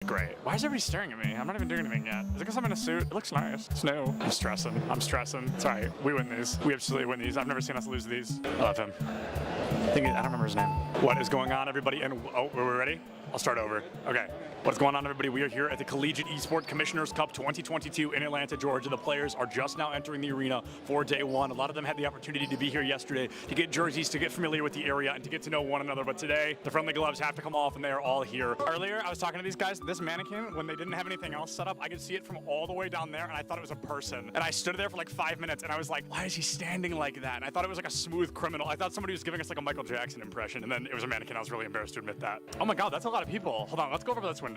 Great. Why is everybody staring at me? I'm not even doing anything yet. Is it because I'm in a suit? It looks nice. It's new. I'm stressing. It's all right. We win these. We absolutely win these. I've never seen us lose these. I love him. I don't remember his name. What is going on, everybody? And oh, are we ready? I'll start over. Okay. What's going on, everybody? We are here at the Collegiate Esports Commissioners Cup 2022 in Atlanta, Georgia. The players are just now entering the arena for day one. A lot of them had the opportunity to be here yesterday to get jerseys, to get familiar with the area, and to get to know one another. But today, the friendly gloves have to come off, and they are all here. Earlier, I was talking to these guys. This mannequin, when they didn't have anything else set up, I could see it from all the way down there, and I thought it was a person. And I stood there for like 5 minutes, and I was like, why is he standing like that? And I thought it was like a smooth criminal. I thought somebody was giving us like a Michael Jackson impression, and then it was a mannequin. I was really embarrassed to admit that. Oh my God, that's a lot of people. Hold on, let's go over this window.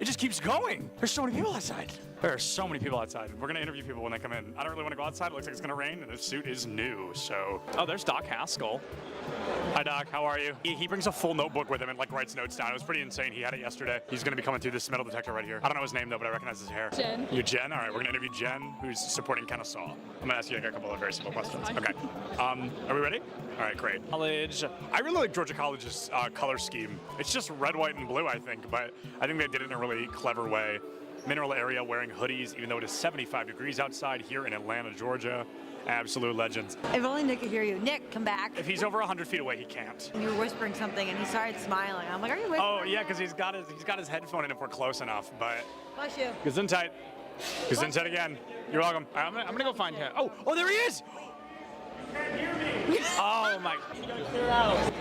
It just keeps going. There's so many people outside. There are so many people outside. We're gonna interview people when they come in. I don't really want to go outside. It looks like it's gonna rain, and this suit is new, so. Oh, there's Doc Haskell. Hi, Doc. How are you? He brings a full notebook with him and like writes notes down. It was pretty insane. He had it yesterday. He's gonna be coming through this metal detector right here. I don't know his name though, but I recognize his hair. Jen. You're Jen? All right, we're gonna interview Jen, who's supporting Kennesaw. I'm gonna ask you like a couple of very simple questions. Okay. Are we ready? All right, great. College. I really like Georgia College's color scheme. It's just red, white, and blue, I think, but I think they did it in a really clever way. Mineral area wearing hoodies, even though it is 75 degrees outside here in Atlanta, Georgia. Absolute legends. If only Nick could hear you. Nick, come back. If he's over 100 feet away, he can't. You were whispering something, and he started smiling. I'm like, are you whispering? Oh yeah, because he's got his headphone in if we're close enough. But Bless you. Gesundheit. Gesundheit again. You're welcome. I'm gonna go find him. Oh, there he is. Oh my.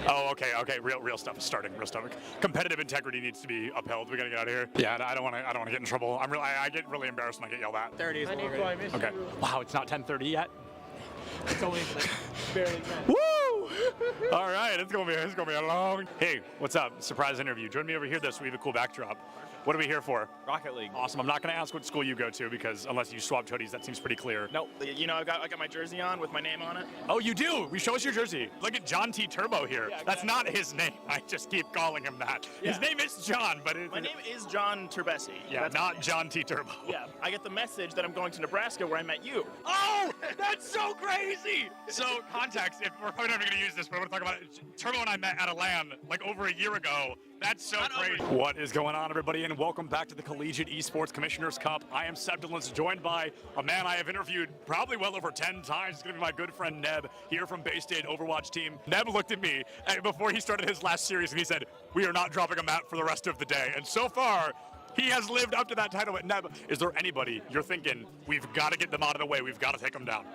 Oh, okay. Real stuff is starting. Real stuff. Competitive integrity needs to be upheld. We gotta get out of here. Yeah, I don't want to get in trouble. I get really embarrassed when I get yelled at. 30 is Okay. Wow, it's not 10:30 yet. It's only barely 10. Woo! All right, it's gonna be a long. Hey, what's up? Surprise interview. Join me over here, though, so we have a cool backdrop. What are we here for? Rocket League. Awesome. I'm not going to ask what school you go to because unless you swapped hoodies, that seems pretty clear. Nope. You know, I got my jersey on with my name on it. Oh, you do? Show us your jersey. Look at John T. Turbo here. Yeah, That's not his name. I just keep calling him that. Yeah. His name is John, but My name is John Turbesi. Yeah, That's not John T. Turbo. Yeah, I get the message that I'm going to Nebraska where I met you. Oh, that's so crazy. So context, if we're probably not going to use this, but I want to talk about it. Turbo and I met at a LAN like over a year ago. That's so crazy. What is going on, everybody, and welcome back to the Collegiate Esports Commissioners Cup. I am Seb Dillons, joined by a man I have interviewed probably well over 10 times. It's going to be my good friend Neb, here from Bay State Overwatch team. Neb looked at me before he started his last series, and he said, "We are not dropping a map for the rest of the day." And so far, he has lived up to that title. But Neb, is there anybody you're thinking, we've got to get them out of the way, we've got to take them down?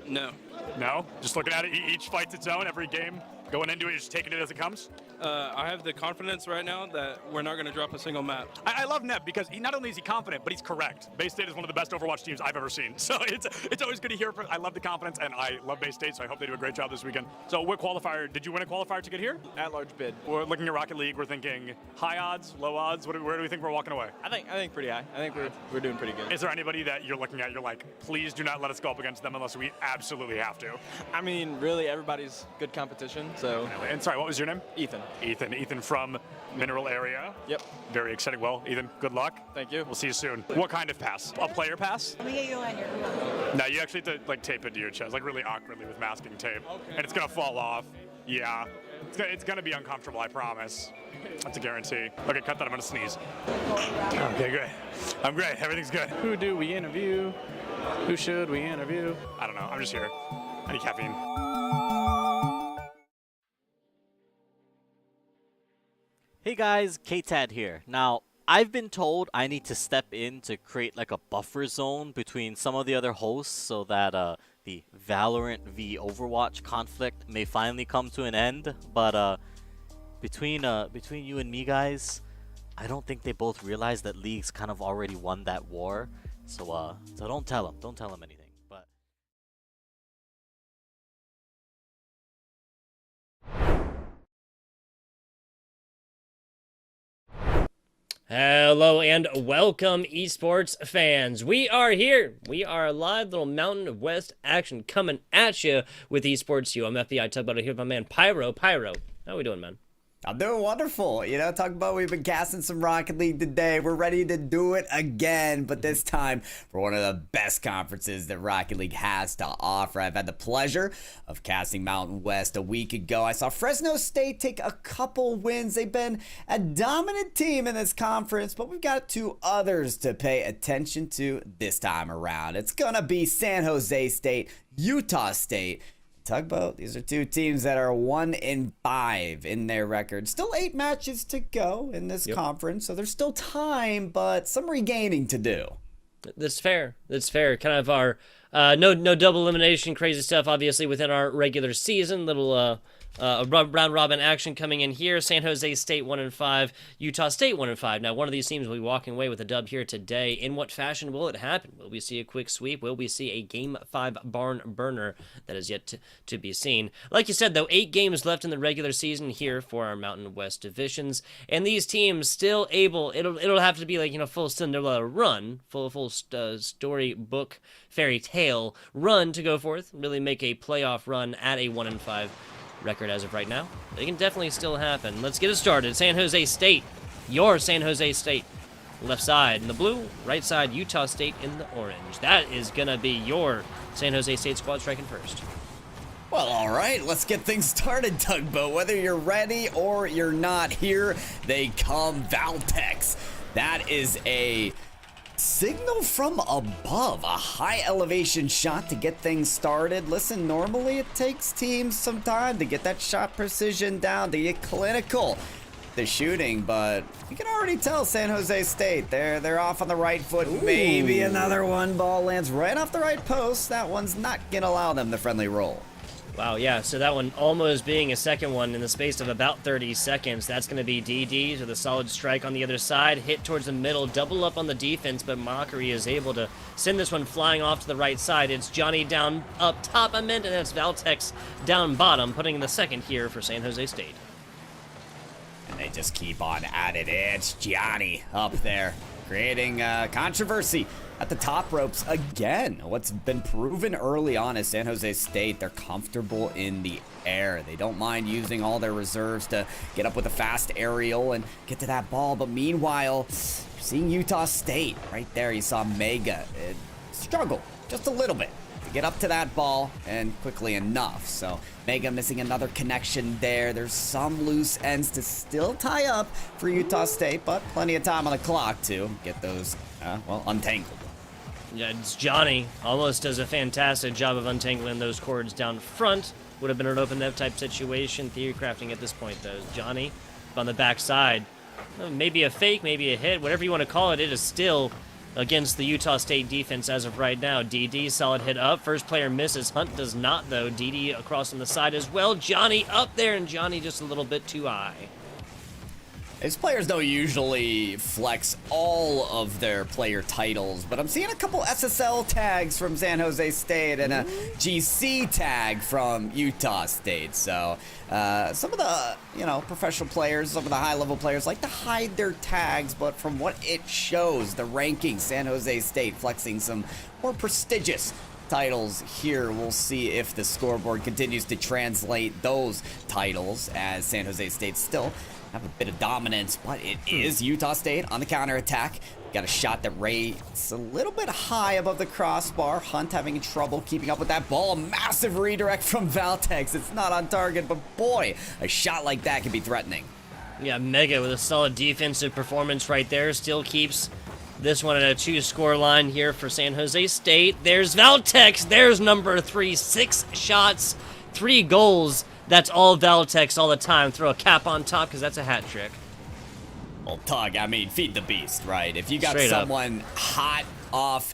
No. No? Just looking at it, each fight's its own, every game, going into it, just taking it as it comes? I have the confidence right now that we're not going to drop a single map. I love Neb because not only is he confident, but he's correct. Bay State is one of the best Overwatch teams I've ever seen. So it's always good to hear. I love the confidence, and I love Bay State, so I hope they do a great job this weekend. So what qualifier, did you win a qualifier to get here? At-large bid. We're looking at Rocket League, we're thinking high odds, low odds, where do we think we're walking away? I think pretty high. I think we're doing pretty good. Is there anybody that you're looking at, you're like, please do not let us go up against them unless we absolutely have to? I mean, really, everybody's good competition, so. And sorry, what was your name? Ethan. Ethan from Mineral Area. Yep. Very exciting. Well, Ethan, good luck. Thank you. We'll see you soon. What kind of pass? A player pass? Let me get you on here. No, you actually have to like tape it to your chest, like really awkwardly with masking tape. Okay. And it's gonna fall off. Yeah. It's gonna be uncomfortable, I promise. That's a guarantee. Okay, cut that, I'm gonna sneeze. Okay, good. I'm great, everything's good. Who do we interview? Who should we interview? I don't know, I'm just here. I need caffeine. Hey guys, K-Tad here. Now, I've been told I need to step in to create like a buffer zone between some of the other hosts so that the Valorant v Overwatch conflict may finally come to an end. But between you and me guys, I don't think they both realize that League's kind of already won that war. So don't tell them anything. But Hello and welcome, esports fans. We are here. We are a live little Mountain West action coming at you with esports. I'm FBI Tugboat here with my man Pyro. Pyro, how we doing, man? I'm doing wonderful. You know, talk about we've been casting some Rocket League today. We're ready to do it again, but this time for one of the best conferences that Rocket League has to offer. I've had the pleasure of casting Mountain West a week ago. I saw Fresno State take a couple wins. They've been a dominant team in this conference, but we've got two others to pay attention to this time around. It's gonna be San Jose State, Utah State. Tugboat, these are two teams that are 1-5 in their record. Still 8 matches to go in this conference, so there's still time, but some regaining to do. That's fair. That's fair. Kind of our no double elimination, crazy stuff. Obviously within our regular season, little round robin action coming in here. San Jose State 1-5, Utah State 1-5. Now one of these teams will be walking away with a dub here today. In what fashion will it happen? Will we see a quick sweep? Will we see a Game 5 barn burner? That is yet to be seen. Like you said though, 8 games left in the regular season here for our Mountain West divisions, and these teams still able. It'll have to be like, you know, full Cinderella run, full storybook fairy tale run to go forth, really make a playoff run at a 1-5 record as of right now. It can definitely still happen. Let's get it started. San Jose State, your San Jose State. Left side in the blue, right side Utah State in the orange. That is going to be your San Jose State squad striking first. Well, all right, let's get things started, Tugboat. Whether you're ready or you're not, here they come, Valtex. That is a signal from above, a high elevation shot to get things started. Listen, normally it takes teams some time to get that shot precision down, to get clinical the shooting, but you can already tell San Jose State, they're off on the right foot. Ooh. Maybe another one, ball lands right off the right post. That one's not gonna allow them the friendly roll. Wow, yeah, so that one almost being a second one in the space of about 30 seconds. That's going to be DD with a solid strike on the other side. Hit towards the middle, double up on the defense, but Mockery is able to send this one flying off to the right side. It's Johnny down up top, and that's Valtex down bottom, putting in the second here for San Jose State. And they just keep on at it. It's Johnny up there, creating controversy at the top ropes again. What's been proven early on is San Jose State, they're comfortable in the air. They don't mind using all their reserves to get up with a fast aerial and get to that ball. But meanwhile, seeing Utah State right there, you saw Mega struggle just a little bit to get up to that ball, and quickly enough. So Mega missing another connection there. There's some loose ends to still tie up for Utah State, but plenty of time on the clock to get those, untangled. Yeah, it's Johnny. Almost does a fantastic job of untangling those cords down front. Would have been an open net type situation. Theory crafting at this point, though. Johnny on the backside. Maybe a fake, maybe a hit, whatever you want to call it. It is still against the Utah State defense as of right now. DD, solid hit up. First player misses. Hunt does not, though. DD across on the side as well. Johnny up there, and Johnny just a little bit too high. These players don't usually flex all of their player titles, but I'm seeing a couple SSL tags from San Jose State and a GC tag from Utah State. So some of the, professional players, some of the high-level players like to hide their tags, but from what it shows, the rankings, San Jose State flexing some more prestigious titles here. We'll see if the scoreboard continues to translate those titles, as San Jose State still have a bit of dominance, but it is Utah State on the counterattack. Got a shot that rates a little bit high above the crossbar. Hunt having trouble keeping up with that ball. Massive redirect from Valtex. It's not on target, but boy, a shot like that can be threatening. Yeah, Mega with a solid defensive performance right there. Still keeps this one at a 2-score line here for San Jose State. There's Valtex. There's number 3. 6 shots, 3 goals. That's all Valtex all the time. Throw a cap on top because that's a hat trick. Well, Tug, feed the beast, right? If you got Straight someone hot out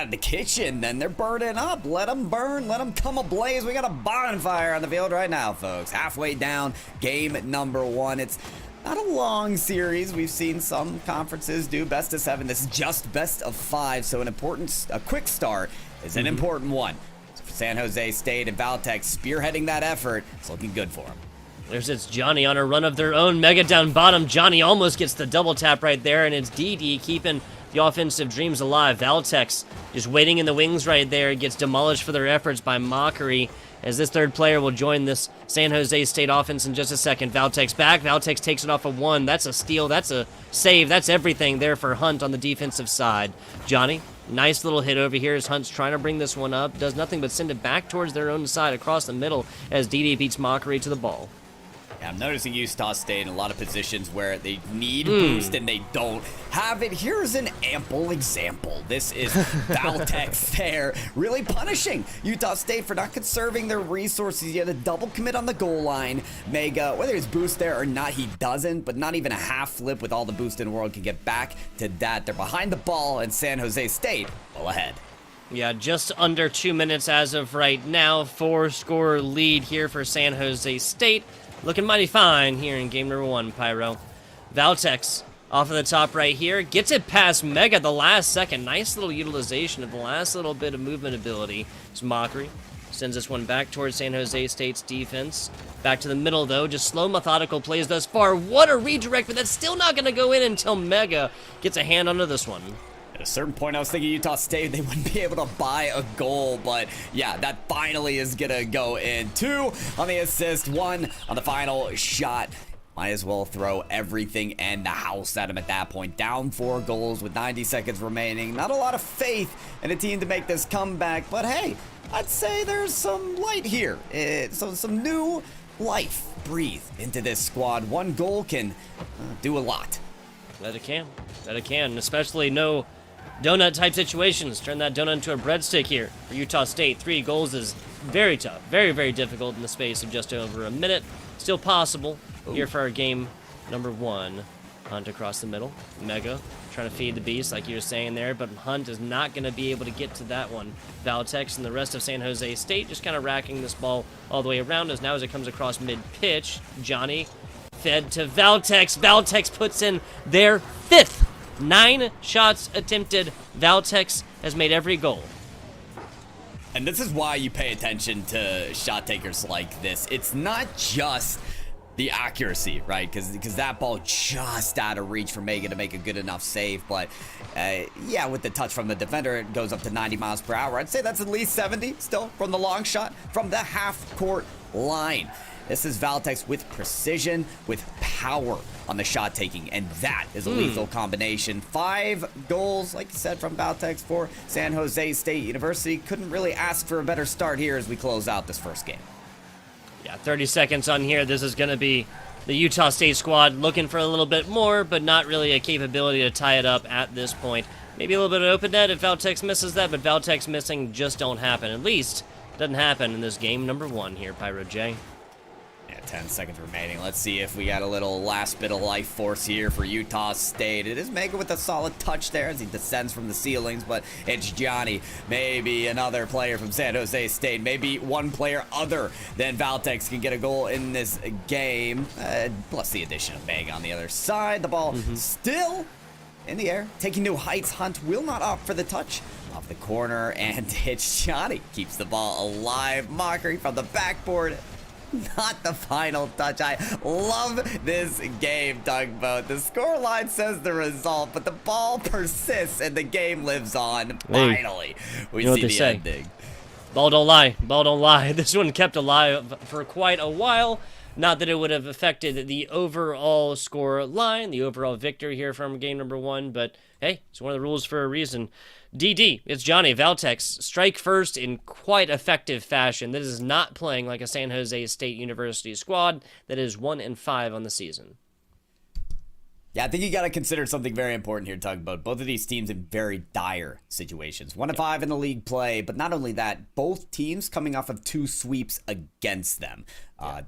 of the kitchen, then they're burning up. Let them burn. Let them come ablaze. We got a bonfire on the field right now, folks. Halfway down, game number 1. It's not a long series. We've seen some conferences do best of 7. This is just best of 5, so a quick start is an important one. San Jose State and Valtex spearheading that effort. It's looking good for them. It's Johnny on a run of their own. Mega down bottom. Johnny almost gets the double tap right there, and it's DD keeping the offensive dreams alive. Valtex just waiting in the wings right there. Gets demolished for their efforts by Mockery, as this third player will join this San Jose State offense in just a second. Valtex back. Valtex takes it off of one. That's a steal. That's a save. That's everything there for Hunt on the defensive side. Johnny, nice little hit over here as Hunt's trying to bring this one up. Does nothing but send it back towards their own side across the middle as DD beats Mockery to the ball. Yeah, I'm noticing Utah State in a lot of positions where they need boost and they don't have it. Here's an ample example. This is Valtex there, really punishing Utah State for not conserving their resources. He had a double commit on the goal line. Mega, whether it's boost there or not, he doesn't, but not even a half flip with all the boost in the world can get back to that. They're behind the ball, and San Jose State well ahead. Yeah, just under 2 minutes as of right now. 4-score lead here for San Jose State. Looking mighty fine here in game number 1, Pyro. Valtex off of the top right here. Gets it past Mega the last second. Nice little utilization of the last little bit of movement ability. It's Mockery. Sends this one back towards San Jose State's defense. Back to the middle, though. Just slow, methodical plays thus far. What a redirect, but that's still not going to go in until Mega gets a hand onto this one. At a certain point, I was thinking Utah State, they wouldn't be able to buy a goal, but yeah, that finally is going to go in. 2 on the assist, 1 on the final shot. Might as well throw everything and the house at him at that point. Down 4 goals with 90 seconds remaining. Not a lot of faith in a team to make this comeback, but hey, I'd say there's some light here. Some new life breathed into this squad. 1 goal can do a lot. That it can. That it can, especially no donut type situations. Turn that donut into a breadstick here for Utah State. 3 goals is very tough. Very, very difficult in the space of just over a minute. Still possible here for our game number 1. Hunt across the middle. Mega trying to feed the beast like you were saying there, but Hunt is not going to be able to get to that one. Valtex and the rest of San Jose State just kind of racking this ball all the way around us. Now as it comes across mid-pitch, Johnny fed to Valtex. Valtex puts in their 5th. 9 shots attempted. Valtex has made every goal. And this is why you pay attention to shot takers like this. It's not just the accuracy, right? Because that ball just out of reach for Mega to make a good enough save. But yeah, with the touch from the defender, it goes up to 90 miles per hour. I'd say that's at least 70 still from the long shot from the half-court line. This is Valtex with precision, with power on the shot taking, and that is a lethal combination. 5 goals, like you said, from Valtex for San Jose State University. Couldn't really ask for a better start here as we close out this first game. Yeah, 30 seconds on here. This is going to be the Utah State squad looking for a little bit more, but not really a capability to tie it up at this point. Maybe a little bit of open net if Valtex misses that, but Valtex missing just don't happen. At least doesn't happen in this game number 1 here, Pyro J. 10 seconds remaining. Let's see if we got a little last bit of life force here for Utah State. It is Mega with a solid touch there as he descends from the ceilings, but it's Johnny. Maybe another player from San Jose State. Maybe one player other than Valtex can get a goal in this game. Plus the addition of Mega on the other side. The ball still in the air, taking new heights. Hunt will not opt for the touch off the corner, and it's Johnny. Keeps the ball alive. Mockery from the backboard. Not the final touch. I love this game, Tugboat. The scoreline says the result, but the ball persists and the game lives on. Finally, we see the ending. Ball don't lie. Ball don't lie. This one kept alive for quite a while. Not that it would have affected the overall score line, the overall victory here from game number 1, but hey, it's one of the rules for a reason. DD, it's Johnny. Valtex, strike first in quite effective fashion. That is not playing like a San Jose State University squad that is 1-5 on the season. Yeah, I think you got to consider something very important here, Tugboat. Both of these teams in very dire situations. 1-5 in the league play, but not only that, both teams coming off of 2 sweeps against them.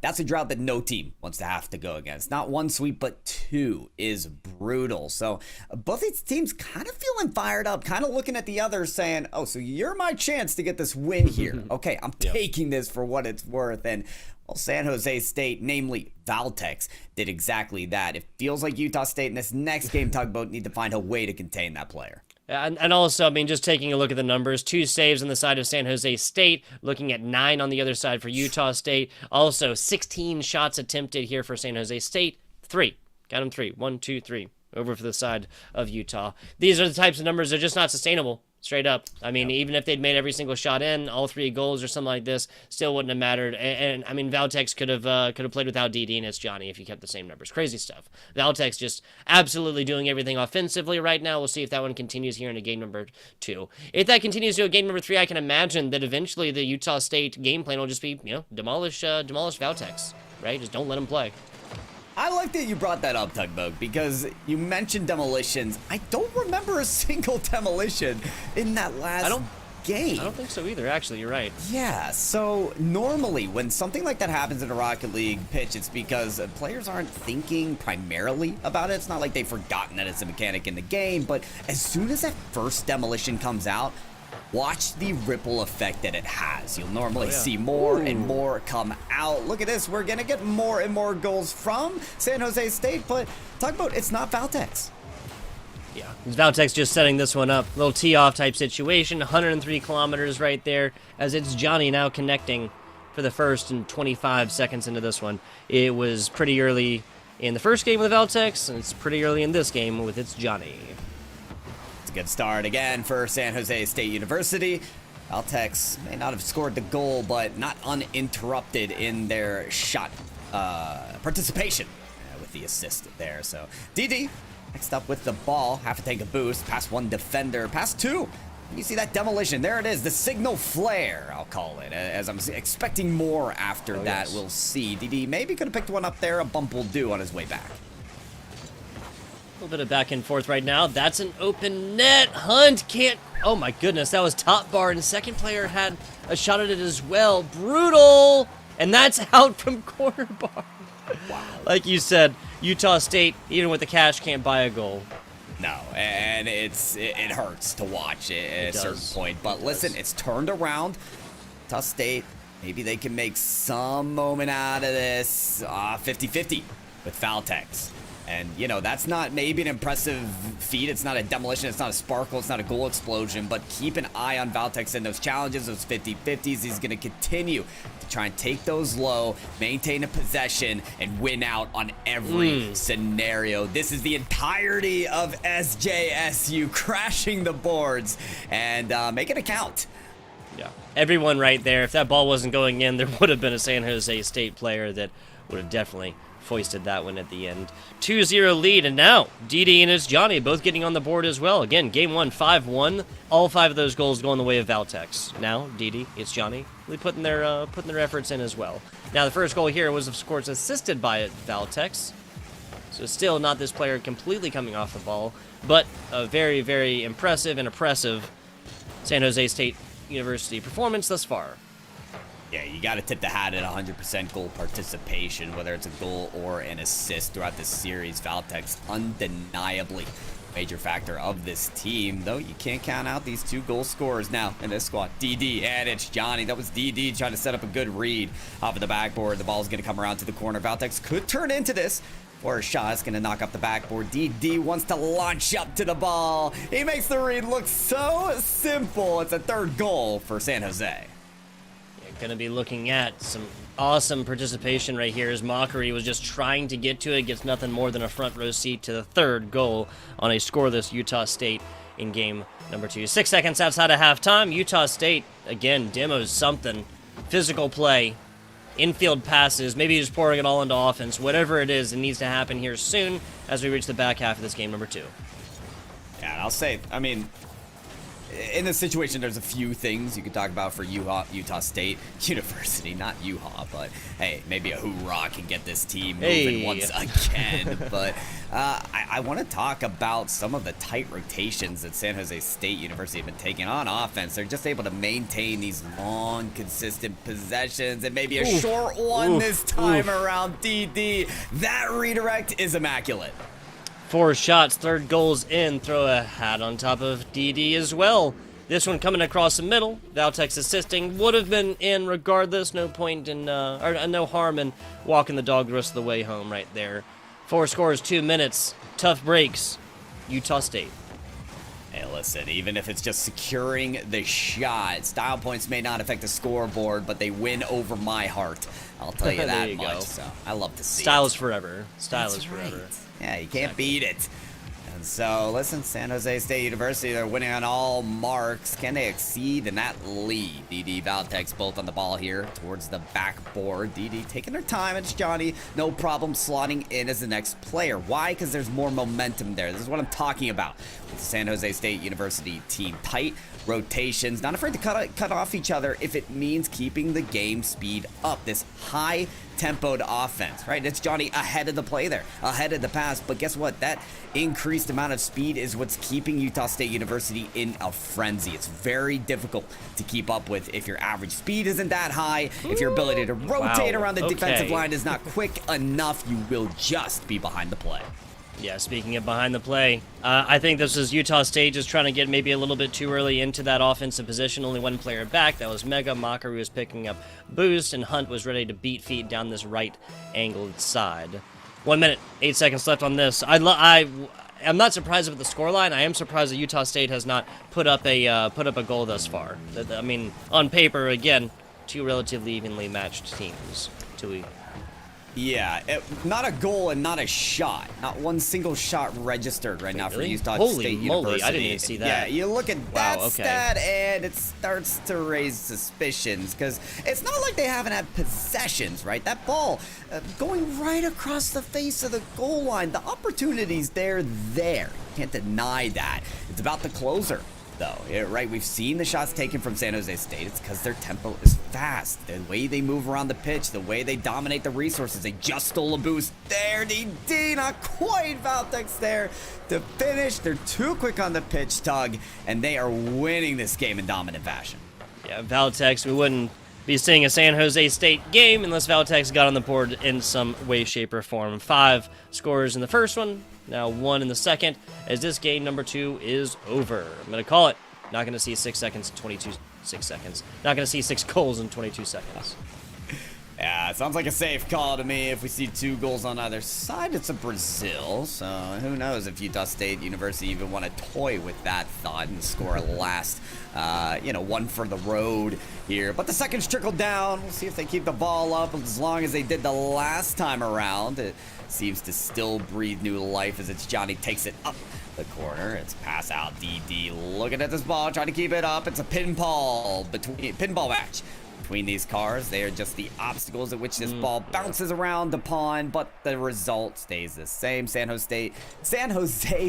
That's a drought that no team wants to have to go against. Not 1 sweep, but 2 is brutal. So both these teams kind of feeling fired up, kind of looking at the other saying, oh, so you're my chance to get this win here. Okay, I'm taking this for what it's worth. And well, San Jose State, namely Valtex, did exactly that. It feels like Utah State in this next game, Tugboat, need to find a way to contain that player. And also, I mean, just taking a look at the numbers, 2 saves on the side of San Jose State, looking at 9 on the other side for Utah State. Also, 16 shots attempted here for San Jose State. 3. Got them 3. 1, 2, 3. over for the side of Utah. These are the types of numbers that are just not sustainable. Straight up. I mean, even if they'd made every single shot in, all 3 goals or something like this, still wouldn't have mattered. And I mean, Valtex could have played without DD and it's Johnny if you kept the same numbers. Crazy stuff. Valtex just absolutely doing everything offensively right now. We'll see if that one continues here in a game number 2. If that continues to a game number 3, I can imagine that eventually the Utah State game plan will just be, demolish Valtex, right? Just don't let him play. I like that you brought that up, Tugboat, because you mentioned demolitions. I don't remember a single demolition in that last game. I don't think so either, actually. You're right. Yeah, so normally when something like that happens in a Rocket League pitch, it's because players aren't thinking primarily about it. It's not like they've forgotten that it's a mechanic in the game, but as soon as that first demolition comes out, watch the ripple effect that it has. You'll normally see more and more come out. Look at this. We're going to get more and more goals from San Jose State, but talk about it's not Valtex. Yeah, Valtex just setting this one up. Little tee-off type situation. 103 kilometers right there as it's Johnny now connecting for the first and 25 seconds into this one. It was pretty early in the first game with Valtex, and it's pretty early in this game with it's Johnny. Good start again for San Jose State University. Valtex may not have scored the goal, but not uninterrupted in their shot participation with the assist there. So DD next up with the ball, half a tank of boost, past 1 defender, past 2. You see that demolition, there it is, the signal flare, I'll call it, as I'm expecting more after that. We'll see. DD maybe could have picked one up there, a bump will do on his way back. A little bit of back and forth right now. That's an open net. Hunt can't... Oh my goodness, that was top bar, and the second player had a shot at it as well. Brutal! And that's out from corner bar. Wow. Like you said, Utah State, even with the cash, can't buy a goal. No, and it hurts to watch at a certain point. But listen, it's turned around. Utah State, maybe they can make some moment out of this. 50-50 with Valtex. And, that's not maybe an impressive feat. It's not a demolition. It's not a sparkle. It's not a goal explosion. But keep an eye on Valtex in those challenges, those 50-50s. He's going to continue to try and take those low, maintain a possession, and win out on every scenario. This is the entirety of SJSU crashing the boards and making it count. Yeah, everyone right there. If that ball wasn't going in, there would have been a San Jose State player that would have definitely foisted that one at the end. 2-0 lead, and now DD and it's Johnny both getting on the board as well. Again, game 1, 5-1. All 5 of those goals going the way of Valtex. Now DD, it's Johnny, really putting their efforts in as well. Now the first goal here was of course assisted by Valtex, so still not this player completely coming off the ball, but a very, very impressive and oppressive San Jose State University performance thus far. Yeah, you got to tip the hat at 100% goal participation, whether it's a goal or an assist throughout this series. Valtex undeniably major factor of this team, though you can't count out these 2 goal scorers now in this squad. DD, and it's Johnny. That was DD trying to set up a good read off of the backboard. The ball's going to come around to the corner. Valtex could turn into this. For a shot, it's going to knock up the backboard. DD wants to launch up to the ball. He makes the read look so simple. It's a 3rd goal for San Jose. Going to be looking at some awesome participation right here as Mockery was just trying to get to it. Gets nothing more than a front row seat to the 3rd goal on a scoreless Utah State in game number 2. 6 seconds outside of halftime. Utah State, again, demos something. Physical play, infield passes, maybe just pouring it all into offense. Whatever it is, it needs to happen here soon as we reach the back half of this game number 2. Yeah, I'll say, I mean, in this situation, there's a few things you could talk about for Utah State University, not UHA, but hey, maybe a hoorah can get this team moving once again. But I want to talk about some of the tight rotations that San Jose State University have been taking on offense. They're just able to maintain these long, consistent possessions, and maybe a short one this time around. DD, that redirect is immaculate. 4 shots, 3rd goals in. Throw a hat on top of DD as well. This one coming across the middle. Valtex assisting. Would have been in regardless. No point in, or no harm in walking the dog the rest of the way home right there. 4 scores, 2 minutes. Tough breaks. Utah State. Hey, listen, even if it's just securing the shot, style points may not affect the scoreboard, but they win over my heart. I'll tell you that much. So I love to see Style it. is forever. Style is forever. Yeah, you can't beat it. So listen, San Jose State University, they're winning on all marks. Can they exceed in that lead? DD, Valtex both on the ball here towards the backboard. DD taking their time. It's Johnny. No problem slotting in as the next player. Why? Because there's more momentum there. This is what I'm talking about. With the San Jose State University team, tight rotations, not afraid to cut off each other if it means keeping the game speed up. This high tempoed offense, right? It's Johnny ahead of the play there, ahead of the pass. But guess what? That increased amount of speed is what's keeping Utah State University in a frenzy. It's very difficult to keep up with if your average speed isn't that high, if your ability to rotate around the defensive line is not quick enough, you will just be behind the play. Yeah, speaking of behind the play, I think this is Utah State just trying to get maybe a little bit too early into that offensive position. Only one player back. That was Mega. Mockery was picking up boost, and Hunt was ready to beat feet down this right angled side. 1 minute, 8 seconds left on this. I'm not surprised with the scoreline. I am surprised that Utah State has not put up a goal thus far. I mean, on paper, again, two relatively evenly matched teams. Yeah, not a goal and not a shot. Not one single shot registered right now for Utah State University. Holy moly, I didn't even see that. Yeah, you look at that stat and it starts to raise suspicions because it's not like they haven't had possessions, right? That ball going right across the face of the goal line. The opportunity's there. You can't deny that. It's about the closer, though, right? We've seen the shots taken from San Jose State. It's because their tempo is fast. The way they move around the pitch, the way they dominate the resources. They just stole a boost there. DD, not quite Valtex there to finish. They're too quick on the pitch, Tug, and they are winning this game in dominant fashion. Yeah, Valtex, we wouldn't be seeing a San Jose State game unless Valtex got on the board in some way, shape, or form. 5 scorers in the first one, now 1 in the second, as this game number 2 is over. I'm going to call it. Not going to see 6 seconds, 6 seconds. Not going to see 6 goals in 22 seconds. Yeah, it sounds like a safe call to me. If we see 2 goals on either side, it's a Brazil. So who knows if Utah State University even want to toy with that thought and score a last, one for the road here. But the seconds trickle down. We'll see if they keep the ball up as long as they did the last time around. It seems to still breathe new life as it's Johnny takes it up the corner. It's pass out. DD looking at this ball, trying to keep it up. It's a pinball match between these cars. They are just the obstacles at which this ball bounces around upon, but the result stays the same. San Jose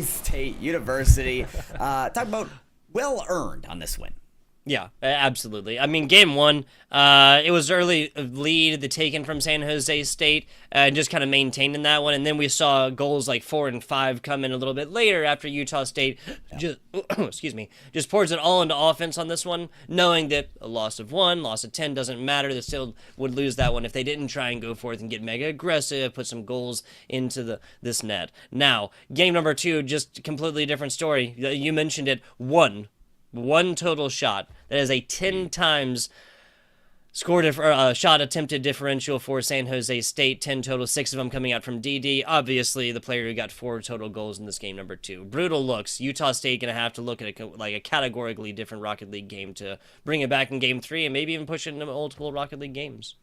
State University. Talk about well earned on this win. Yeah, absolutely. I mean, game 1, it was early lead, the taken from San Jose State, and just kind of maintained in that one. And then we saw goals like 4 and 5 come in a little bit later after Utah State just pours it all into offense on this one, knowing that a loss of 1, loss of 10 doesn't matter. They still would lose that one if they didn't try and go forth and get mega aggressive, put some goals into this net. Now, game number 2, just completely different story. You mentioned it, one total shot. That is a 10 times shot attempted differential for San Jose State. 10 total, 6 of them coming out from DD. Obviously, the player who got 4 total goals in this game number 2. Brutal looks. Utah State going to have to look at a categorically different Rocket League game to bring it back in game 3 and maybe even push it into multiple Rocket League games.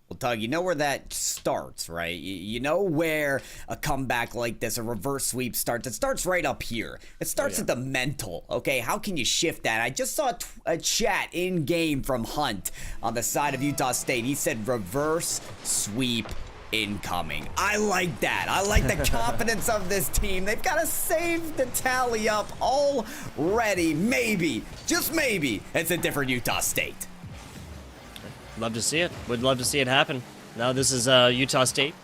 Well, Doug, you know where that starts, right? You know where a comeback like this, a reverse sweep starts. It starts right up here. It starts at the mental, okay? How can you shift that? I just saw a chat in-game from Hunt on the side of Utah State. He said reverse sweep incoming. I like that. I like the confidence of this team. They've got to save the tally up already. Maybe, just maybe, it's a different Utah State. Love to see it. Would love to see it happen. Now this is Utah State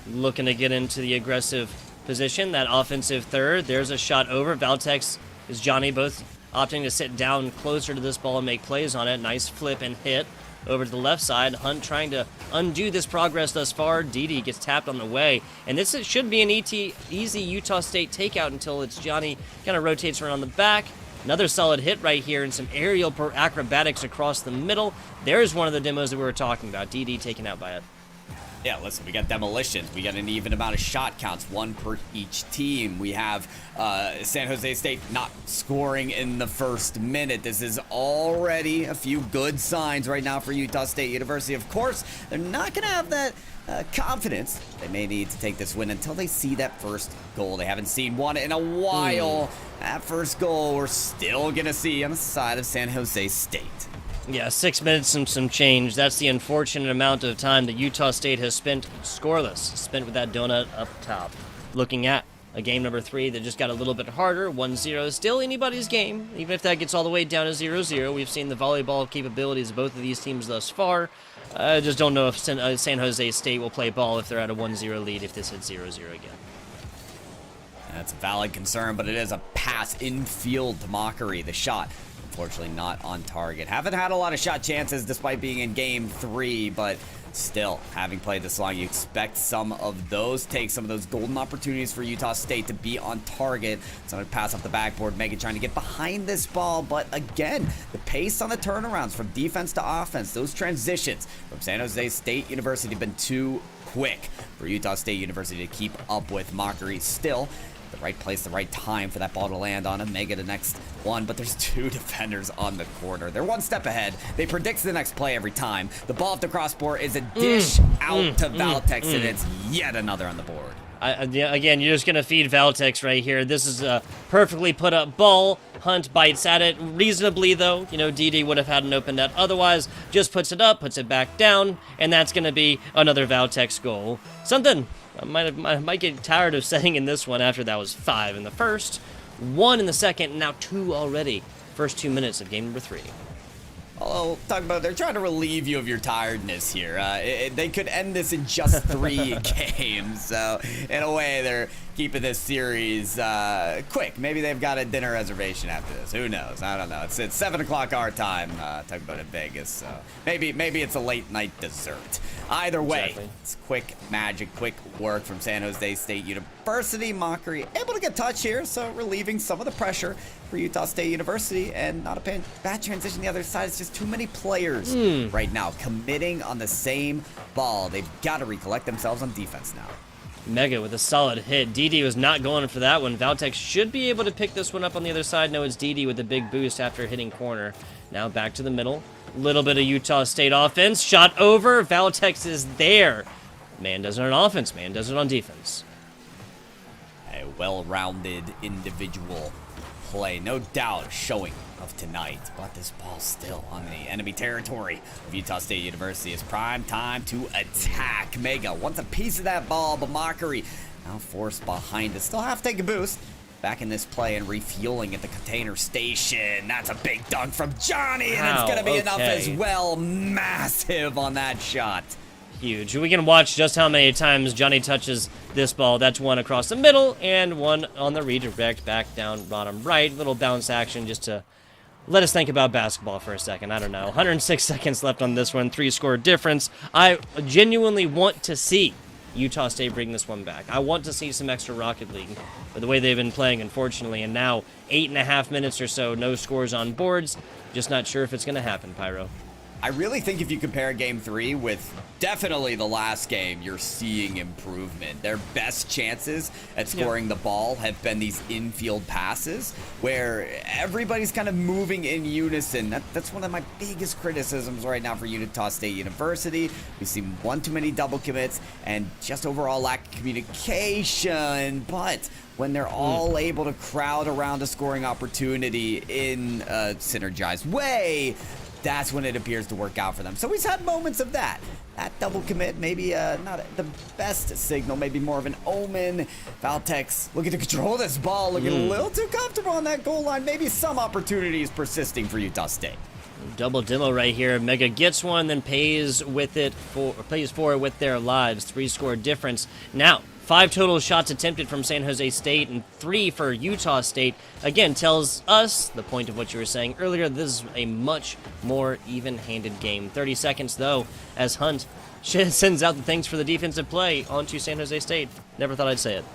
looking to get into the aggressive position. That offensive third. There's a shot over. Valtex is Johnny both opting to sit down closer to this ball and make plays on it. Nice flip and hit over to the left side. Hunt trying to undo this progress thus far. DD gets tapped on the way. And this should be an easy Utah State takeout until it's Johnny kind of rotates around the back. Another solid hit right here and some aerial acrobatics across the middle. There's one of the demos that we were talking about. DD taken out by it. Yeah, listen, we got demolitions. We got an even amount of shot counts, 1 per each team. We have San Jose State not scoring in the first minute. This is already a few good signs right now for Utah State University. Of course, they're not going to have that confidence. They may need to take this win until they see that first goal. They haven't seen one in a while. That first goal we're still going to see on the side of San Jose State. Yeah, 6 minutes and some change. That's the unfortunate amount of time that Utah State has spent scoreless, spent with that donut up top. Looking at a game number 3 that just got a little bit harder, 1-0. Still anybody's game, even if that gets all the way down to 0-0. We've seen the volleyball capabilities of both of these teams thus far. I just don't know if San Jose State will play ball if they're at a 1-0 lead if this hits 0-0 again. That's a valid concern, but it is a pass infield to Mockery. The shot, unfortunately, not on target. Haven't had a lot of shot chances despite being in game 3, but still, having played this long, you expect some of those, take some of those golden opportunities for Utah State to be on target. Someone pass off the backboard, Megan trying to get behind this ball, but again, the pace on the turnarounds from defense to offense, those transitions from San Jose State University have been too quick for Utah State University to keep up with. Mockery still the right place, the right time for that ball to land on him. Mega the next one, but there's 2 defenders on the corner. They're one step ahead. They predict the next play every time. The ball off the crossbar is a dish out to Valtex, and it's yet another on the board. Again, you're just going to feed Valtex right here. This is a perfectly put up ball. Hunt bites at it reasonably, though. You know, DD would have had an open net otherwise. Just puts it up, puts it back down, and that's going to be another Valtex goal. Something I might get tired of saying in this one after that was 5 in the first, 1 in the second, and now 2 already. First 2 minutes of game number 3. Although, talk about they're trying to relieve you of your tiredness here. They could end this in just 3 games. So, in a way, they're keeping this series quick. Maybe they've got a dinner reservation after this. Who knows? I don't know. It's 7 o'clock our time. Talk about in Vegas. So maybe it's a late night dessert. Either way, Exactly. it's quick magic, quick work from San Jose State University. Mockery able to get touch here, so relieving some of the pressure for Utah State University, and not a bad transition the other side. It's just too many players right now committing on the same ball. They've got to recollect themselves on defense now. Mega with a solid hit. DD was not going for that one. Valtex should be able to pick this one up on the other side. No, it's DD with a big boost after hitting corner. Now back to the middle. Little bit of Utah State offense. Shot over. Valtex is there. Man does it on offense. Man does it on defense. A well-rounded individual play, no doubt, showing of tonight. But this ball's still on the enemy territory of Utah State University. It's prime time to attack. Mega wants a piece of that ball, but Mockery now forced behind it. Still have to take a boost. Back in this play and refueling at the container station. That's a big dunk from Johnny, and it's going to be enough as well. Massive on that shot. Huge. We can watch just how many times Johnny touches this ball. That's one across the middle and one on the redirect back down bottom right. Little bounce action just to let us think about basketball for a second. I don't know. 106 seconds left on this one. 3-score difference. I genuinely want to see Utah State bring this one back. I want to see some extra Rocket League for the way they've been playing, unfortunately. And now 8.5 minutes or so, no scores on boards. Just not sure if it's going to happen, Pyro. I really think if you compare Game 3 with definitely the last game, you're seeing improvement. Their best chances at scoring the ball have been these infield passes where everybody's kind of moving in unison. That's one of my biggest criticisms right now for Utah State University. We've seen one too many double commits and just overall lack of communication. But when they're all able to crowd around a scoring opportunity in a synergized way, that's when it appears to work out for them. So we've had moments of that. That double commit, maybe not the best signal, maybe more of an omen. Valtex looking to control this ball, looking a little too comfortable on that goal line. Maybe some opportunities persisting for Utah State. Double demo right here. Mega gets one, then pays for it with their lives. 3-score difference. Now, 5 total shots attempted from San Jose State and 3 for Utah State. Again, tells us the point of what you were saying earlier. This is a much more even-handed game. 30 seconds, though, as Hunt sends out the things for the defensive play onto San Jose State. Never thought I'd say it.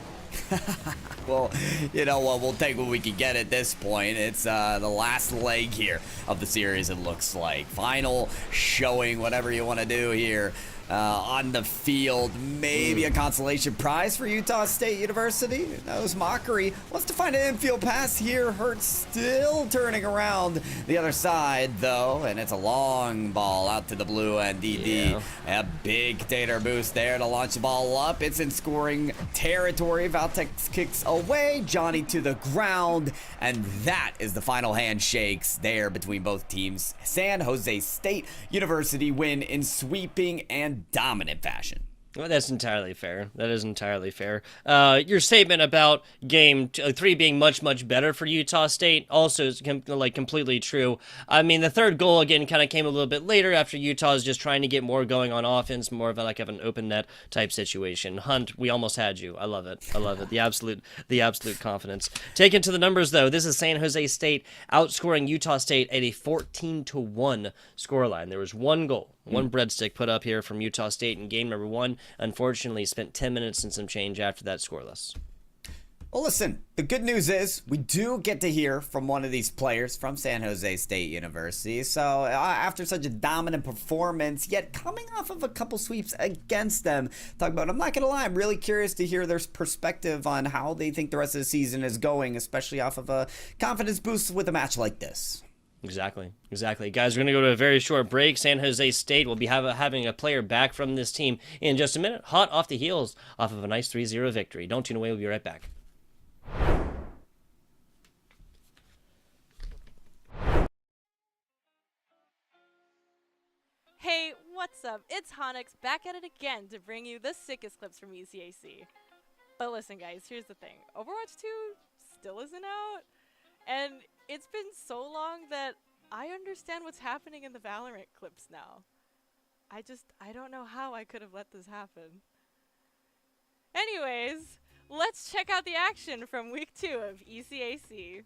Well, you know what? We'll take what we can get at this point. It's the last leg here of the series, it looks like. Final showing, whatever you want to do here on the field. Maybe a consolation prize for Utah State University. Who knows? Mockery wants to find an infield pass here. Hurts still turning around the other side, though, and it's a long ball out to the blue end. DD, a big tater boost there to launch the ball up. It's in scoring territory. Valtex kicks away. Johnny to the ground, and that is the final handshakes there between both teams. San Jose State University win in sweeping and dominant fashion. Well, that's entirely fair. That is entirely fair. Your statement about game 3 being much, much better for Utah State also is completely true. I mean, the third goal, again, kind of came a little bit later after Utah is just trying to get more going on offense, more of an open net type situation. Hunt, we almost had you. I love it. I love it. The absolute confidence. Taken to the numbers, though, this is San Jose State outscoring Utah State at a 14-1 scoreline. There was one goal. One breadstick put up here from Utah State in game number 1. Unfortunately, spent 10 minutes and some change after that scoreless. Well, listen, the good news is we do get to hear from one of these players from San Jose State University. So after such a dominant performance, yet coming off of a couple sweeps against them, talk about, I'm not going to lie, I'm really curious to hear their perspective on how they think the rest of the season is going, especially off of a confidence boost with a match like this. Exactly. Guys, we're going to go to a very short break. San Jose State will be having a player back from this team in just a minute, hot off the heels off of a nice 3-0 victory. Don't tune away. We'll be right back. Hey, what's up? It's Honix back at it again to bring you the sickest clips from ECAC. But listen, guys, here's the thing. Overwatch 2 still isn't out, and it's been so long that I understand what's happening in the Valorant clips now. I don't know how I could have let this happen. Anyways, let's check out the action from week 2 of ECAC.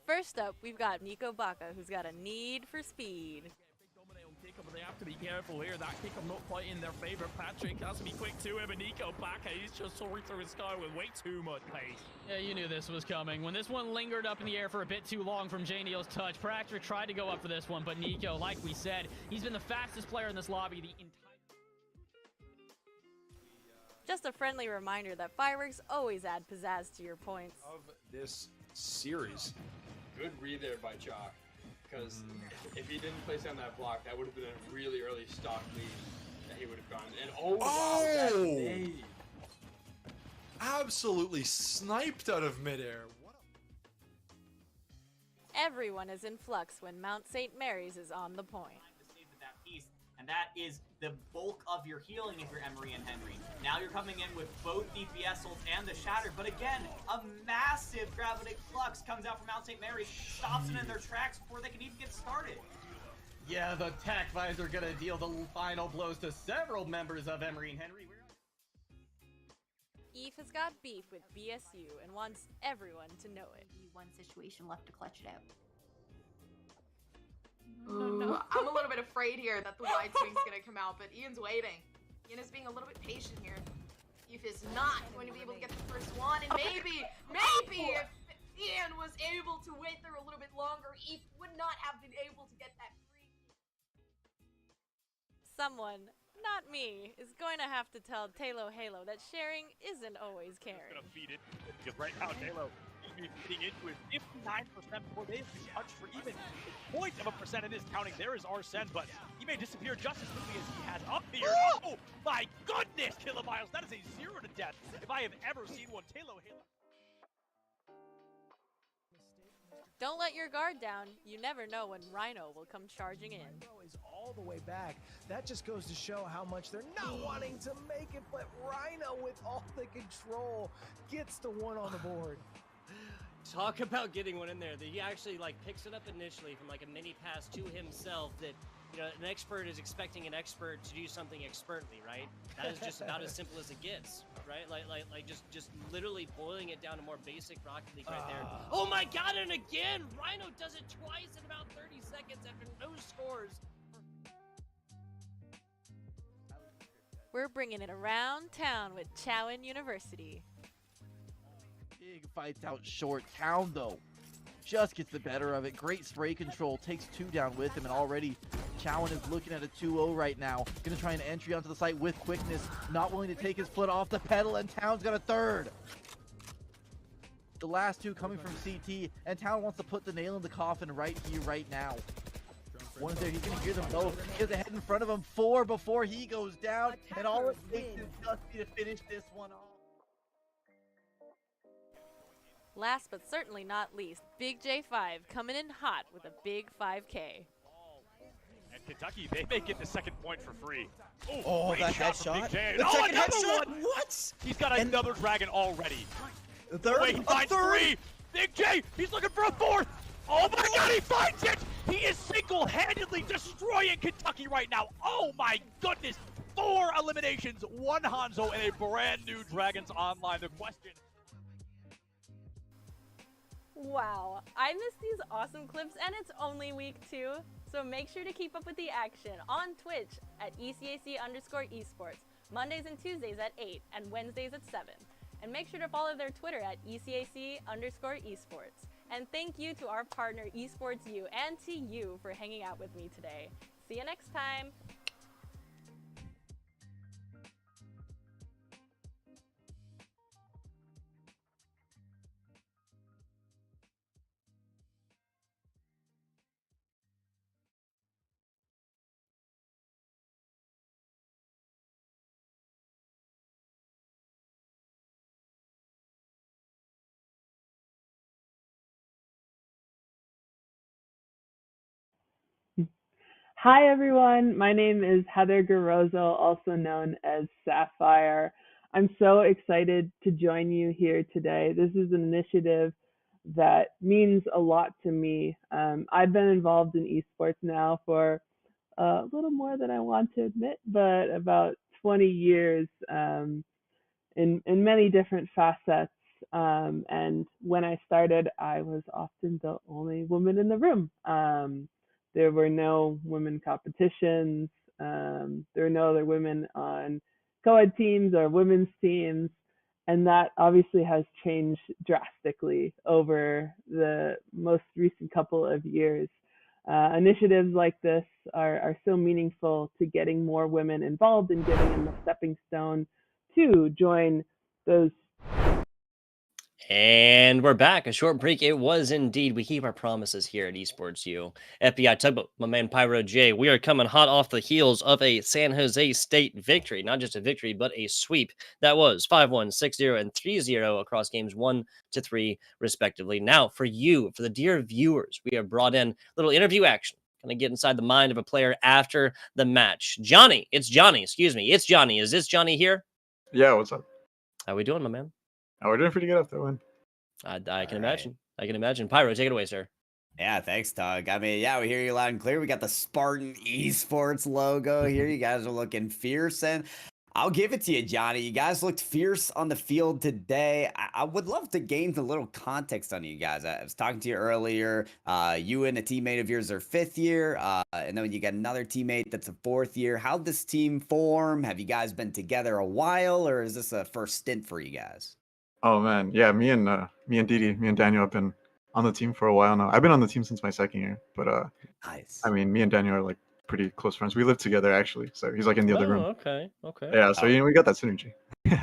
First up, we've got Nico Baca, who's got a need for speed. They have to be careful here. That kick not quite in their favor. Patrick has to be quick to him, and Nico Baca, he's just soaring through his sky with way too much pace. Yeah, you knew this was coming. When this one lingered up in the air for a bit too long from J-Neal's touch, Patrick tried to go up for this one, but Nico, like we said, he's been the fastest player in this lobby the entire... Just a friendly reminder that fireworks always add pizzazz to your points. Of this series. Good read there by Chalk. Because if he didn't place down that block, that would have been a really early stock lead that he would have gotten. And wow, that nade. Absolutely sniped out of midair. Everyone is in flux when Mount St. Mary's is on the point. That piece, and that is the bulk of your healing if you're Emery and Henry. Now you're coming in with both DPS ults and the Shatter, but again, a massive gravitic flux comes out from Mount St. Mary's, stops them in their tracks before they can even get started. Yeah, the tac vines are gonna deal the final blows to several members of Emery and Henry. Eve has got beef with BSU and wants everyone to know it. One situation left to clutch it out. No. I'm a little bit afraid here that the wide swing's gonna come out, but Ian's waiting. Ian is being a little bit patient here. Eve is not going to be able to get the first one, and maybe if Ian was able to wait there a little bit longer, Eve would not have been able to get that free. Someone, not me, is going to have to tell Talo Halo that sharing isn't always caring. Gonna feed it, because right now Talo is getting into it 59% before they have been touched for even a point of a percent in this counting. There is Arsene, but he may disappear just as quickly as he has up here. Oh my goodness, Kilomiles, that is a 0 to death if I have ever seen one. Talo Halo. Don't let your guard down. You never know when Rhino will come charging in. Rhino is all the way back. That just goes to show how much they're not wanting to make it, but Rhino with all the control gets the one on the board. Talk about getting one in there. He actually picks it up initially from a mini pass to himself that, you know, an expert is expecting an expert to do something expertly, right? That is just about as simple as it gets, right? Just literally boiling it down to more basic Rocket League right there. Oh my god, and again, Rhino does it twice in about 30 seconds after no scores. We're bringing it around town with Chowan University. Big fights out short town though. just gets the better of it. Great spray control, takes 2 down with him, and already Chowan is looking at a 2-0 right now. Gonna try an entry onto the site with quickness, not willing to take his foot off the pedal, and Town's got a third. The last 2 coming from CT, and Town wants to put the nail in the coffin right here, right now. One is there, he's gonna hear them both. He has a head in front of him, 4 before he goes down, and all it takes is Dusty to finish this one off. Last but certainly not least, Big J5 coming in hot with a big 5K. And Kentucky, they may get the second point for free. Oh, great that shot from headshot. Big J. The Oh, second another headshot. one. What? He's got another dragon already. The third. Wait, he finds 3. Big J, he's looking for a 4th. Oh my God, he finds it. He is single-handedly destroying Kentucky right now. Oh my goodness. 4 eliminations, 1 Hanzo, and a brand new Dragons Online. The question. Wow, I miss these awesome clips, and it's only week 2, so make sure to keep up with the action on Twitch at ECAC_esports, Mondays and Tuesdays at 8, and Wednesdays at 7. And make sure to follow their Twitter at ECAC_esports. And thank you to our partner eSportsU and to you for hanging out with me today. See you next time! Hi everyone, my name is Heather Garozzo, also known as Sapphire. I'm so excited to join you here today. This is an initiative that means a lot to me. I've been involved in esports now for a little more than I want to admit, but about 20 years in many different facets. And when I started, I was often the only woman in the room. There were no women competitions. There were no other women on co-ed teams or women's teams. And that obviously has changed drastically over the most recent couple of years. Initiatives like this are so meaningful to getting more women involved and giving them a stepping stone to join those. And we're back. A short break. It was indeed. We keep our promises here at eSportsU. FBI Tugboat, my man Pyro J. We are coming hot off the heels of a San Jose State victory. Not just a victory, but a sweep. That was 5-1, 6-0, and 3-0 across games 1 to 3, respectively. Now, for you, for the dear viewers, we have brought in a little interview action. Kind of get inside the mind of a player after the match. Johnny. It's Johnny. Excuse me. It's Johnny. Is this Johnny here? Yeah, what's up? How we doing, my man? Oh, we're doing pretty good after that win. I can imagine. I can imagine. Pyro, take it away, sir. Yeah, thanks, Tug. I mean, yeah, we hear you loud and clear. We got the Spartan Esports logo here. You guys are looking fierce, and I'll give it to you, Johnny. You guys looked fierce on the field today. I would love to gain a little context on you guys. I was talking to you earlier. You and a teammate of yours are 5th year, and then you got another teammate that's a 4th year. How'd this team form? Have you guys been together a while, or is this a first stint for you guys? Oh man, yeah, me and Didi, me and Daniel have been on the team for a while now. I've been on the team since my 2nd year, but nice. I mean, me and Daniel are like pretty close friends. We live together actually, so he's like in the other room. Okay. Yeah, so we got that synergy.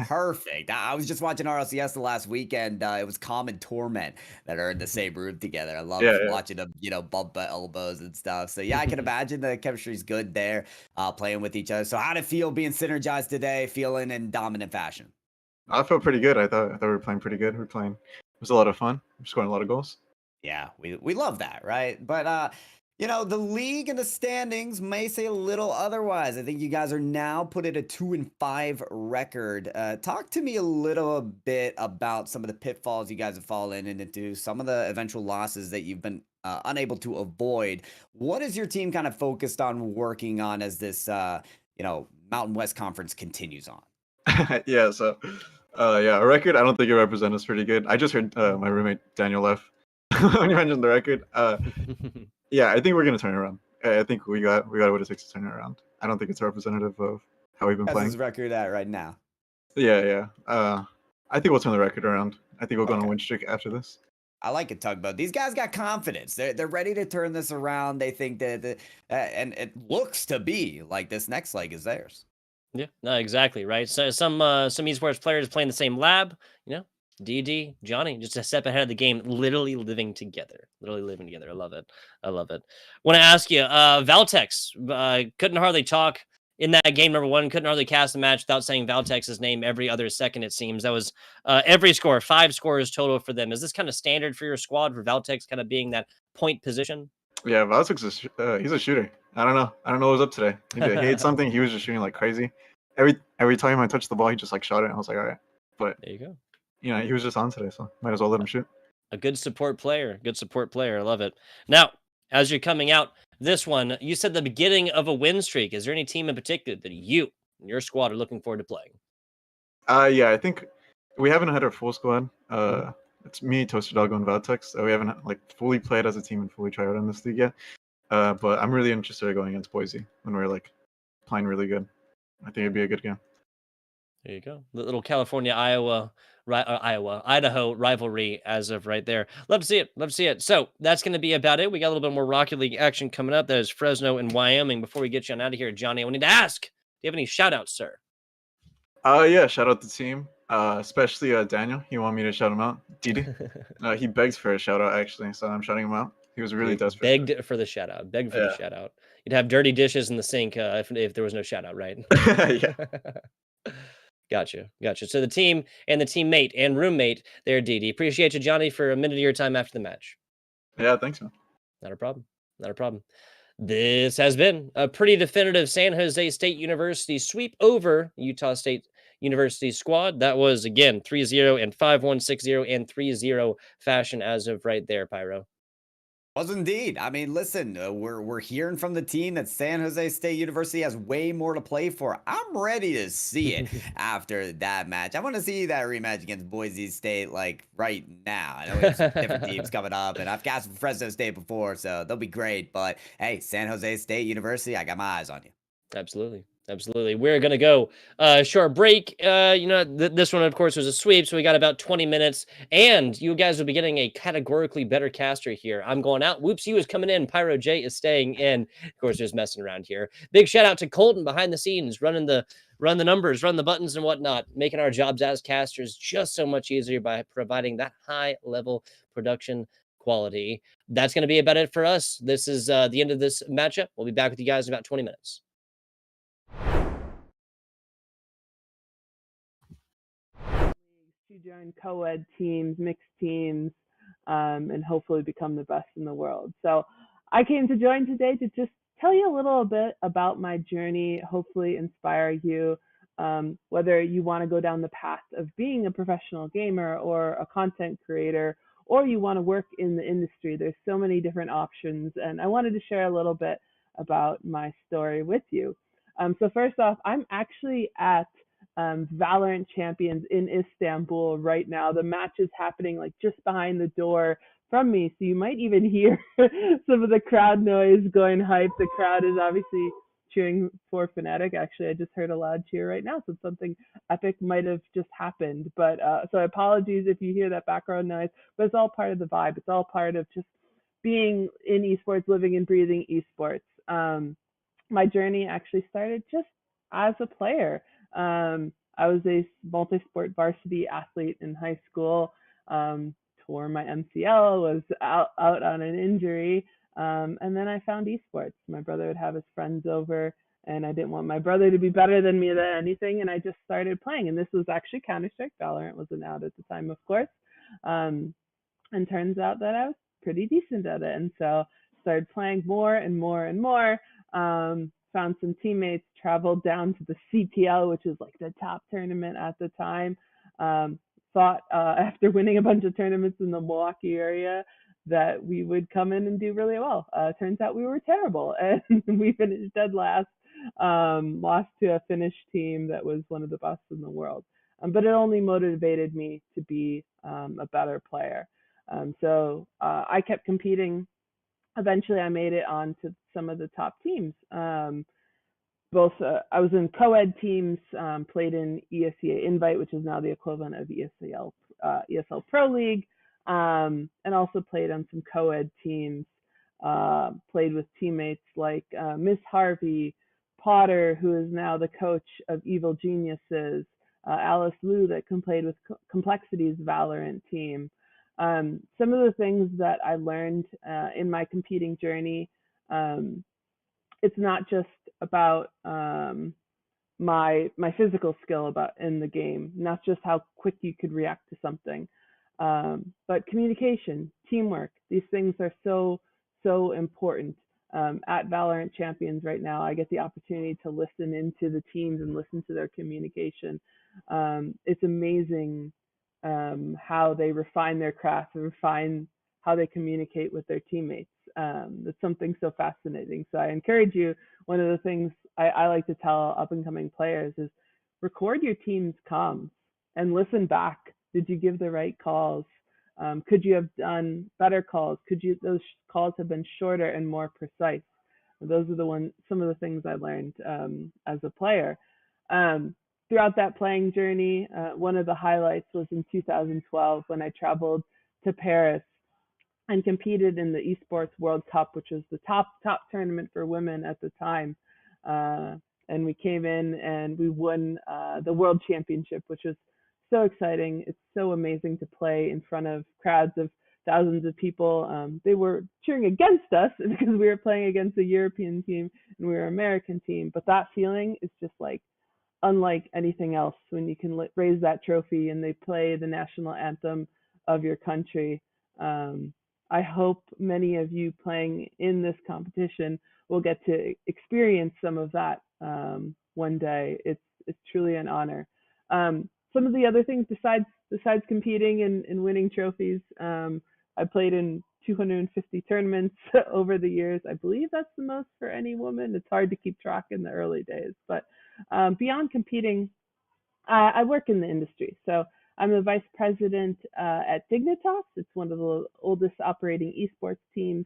Perfect. I was just watching RLCS the last weekend. It was Common Torment that are in the same room together. I love watching them, bump elbows and stuff. So yeah, I can imagine the chemistry's good there, playing with each other. So how'd it feel being synergized today, feeling in dominant fashion? I felt pretty good. I thought we were playing pretty good. It was a lot of fun. We're scoring a lot of goals. Yeah, we love that, right? But the league and the standings may say a little otherwise. I think you guys are now put at a 2-5 record. Talk to me a little bit about some of the pitfalls you guys have fallen into, some of the eventual losses that you've been unable to avoid. What is your team kind of focused on working on as this Mountain West Conference continues on? Yeah, so a record, I don't think it represents us pretty good. I just heard my roommate Daniel left when you mentioned the record. Yeah, I think we're gonna turn it around. I think we got what it takes to turn it around. I don't think it's representative of how we've been playing. How's his record at right now? Yeah. I think we'll turn the record around. I think we'll go on a win streak after this. I like it, Tugboat. These guys got confidence. They're ready to turn this around. They think that, and it looks to be like this next leg is theirs. Yeah, no, exactly, right? So some esports players playing the same lab, DD, Johnny, just a step ahead of the game, literally living together. Literally living together. I love it. I love it. Want to ask you, Valtex, couldn't hardly talk in that game number 1, couldn't hardly cast the match without saying Valtex's name every other second, it seems. That was every score, 5 scores total for them. Is this kind of standard for your squad, for Valtex kind of being that point position? Yeah, Valtex is he's a shooter. I don't know what was up today. He ate something. He was just shooting like crazy. Every time I touched the ball, he just like shot it. I was like, all right. But there you go. He was just on today, so might as well let him shoot. A good support player. Good support player. I love it. Now, as you're coming out this one, you said the beginning of a win streak. Is there any team in particular that you and your squad are looking forward to playing? Yeah, I think we haven't had our full squad. It's me, Toaster Doggo, and Valtex. We haven't like fully played as a team and fully tried out in this league yet. But I'm really interested in going against Boise when we're like playing really good. I think it'd be a good game. There you go. The little California, Idaho rivalry as of right there. Love to see it. Love to see it. So that's going to be about it. We got a little bit more Rocket League action coming up. That is Fresno and Wyoming. Before we get you on out of here, Johnny, I need to ask, do you have any shout outs, sir? Yeah, shout out the team. Especially Daniel. He wanted me to shout him out. Didi. He begged for a shout out actually, so I'm shouting him out. He was really desperate. Begged for the shout out. Begged for the shout out. You'd have dirty dishes in the sink if there was no shout out, right? Yeah. Gotcha. So the team and the teammate and roommate there, Didi. Appreciate you, Johnny, for a minute of your time after the match. Yeah, thanks, man. Not a problem. This has been a pretty definitive San Jose State University sweep over Utah State University squad. That was, again, 3-0 and 5-1, 6-0 and 3-0 fashion as of right there, Pyro. Was indeed. I mean, listen, we're hearing from the team that San Jose State University has way more to play for. I'm ready to see it after that match. I want to see that rematch against Boise State like right now. I know it's different teams coming up, and I've cast from Fresno State before, so they'll be great. But hey, San Jose State University, I got my eyes on you. Absolutely. We're going to go short break. This one, of course, was a sweep, so we got about 20 minutes, and you guys will be getting a categorically better caster here. I'm going out. Whoops, you is coming in. Pyro J is staying in. Of course, just messing around here. Big shout out to Colton behind the scenes, run the numbers, run the buttons and whatnot, making our jobs as casters just so much easier by providing that high-level production quality. That's going to be about it for us. This is the end of this matchup. We'll be back with you guys in about 20 minutes. To join co-ed teams, mixed teams, and hopefully become the best in the world. So I came to join today to just tell you a little bit about my journey, hopefully inspire you, whether you want to go down the path of being a professional gamer or a content creator, or you want to work in the industry. There's so many different options, and I wanted to share a little bit about my story with you. So first off, I'm actually at Valorant Champions in Istanbul right now. The match is happening like just behind the door from me, so you might even hear some of the crowd noise going hype. The crowd is obviously cheering for Fnatic. Actually, I just heard a loud cheer right now, so something epic might have just happened. But so apologies if you hear that background noise, but it's all part of the vibe. It's all part of just being in esports, living and breathing esports. My journey actually started just as a player. I was a multi-sport varsity athlete in high school, tore my MCL, was out on an injury, and then I found esports. My brother would have his friends over, and I didn't want my brother to be better than me than anything, and I just started playing. And this was actually Counter-Strike. Valorant wasn't out at the time, of course. And turns out that I was pretty decent at it, and so started playing more and more and more. Found some teammates, traveled down to the CPL, which is like the top tournament at the time. Thought after winning a bunch of tournaments in the Milwaukee area that we would come in and do really well. Turns out we were terrible, and we finished dead last, lost to a Finnish team that was one of the best in the world. But it only motivated me to be a better player. So I kept competing. Eventually, I made it on to some of the top teams. I was in co-ed teams, played in ESEA Invite, which is now the equivalent of ESL Pro League. and also played on some co-ed teams. Played with teammates like Miss Harvey, Potter, who is now the coach of Evil Geniuses, Alice Liu, that played with Complexity's Valorant team. Some of the things that I learned in my competing journey, it's not just about my physical skill about in the game, not just how quick you could react to something, but communication, teamwork. These things are so important. At Valorant Champions right now, I get the opportunity to listen into the teams and listen to their communication. It's amazing how they refine their craft and refine how they communicate with their teammates. It's something so fascinating. So I encourage you, one of the things I like to tell up and coming players is record your team's comms and listen back. Did you give the right calls? Could you have done better calls? Those calls have been shorter and more precise? Those are some of the things I learned as a player. Throughout that playing journey, one of the highlights was in 2012 when I traveled to Paris and competed in the Esports World Cup, which was the top tournament for women at the time. And we came in and we won the World Championship, which was so exciting. It's so amazing to play in front of crowds of thousands of people. They were cheering against us because we were playing against a European team and we were an American team. But that feeling is just like unlike anything else when you can raise that trophy and they play the national anthem of your country. I hope many of you playing in this competition will get to experience some of that one day. It's truly an honor. Some of the other things besides competing and winning trophies, I played in 250 tournaments over the years. I believe that's the most for any woman. It's hard to keep track in the early days, but beyond competing, I work in the industry. So I'm the vice president at Dignitas. It's one of the oldest operating esports teams.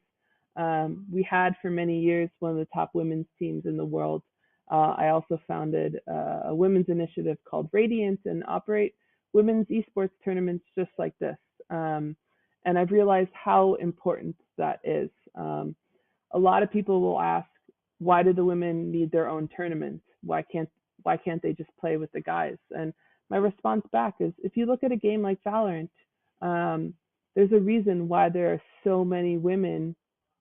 We had for many years one of the top women's teams in the world. I also founded a women's initiative called Radiant and operate women's esports tournaments just like this. And I've realized how important that is. A lot of people will ask, why do the women need their own tournament? Why can't they just play with the guys? And my response back is, if you look at a game like Valorant, there's a reason why there are so many women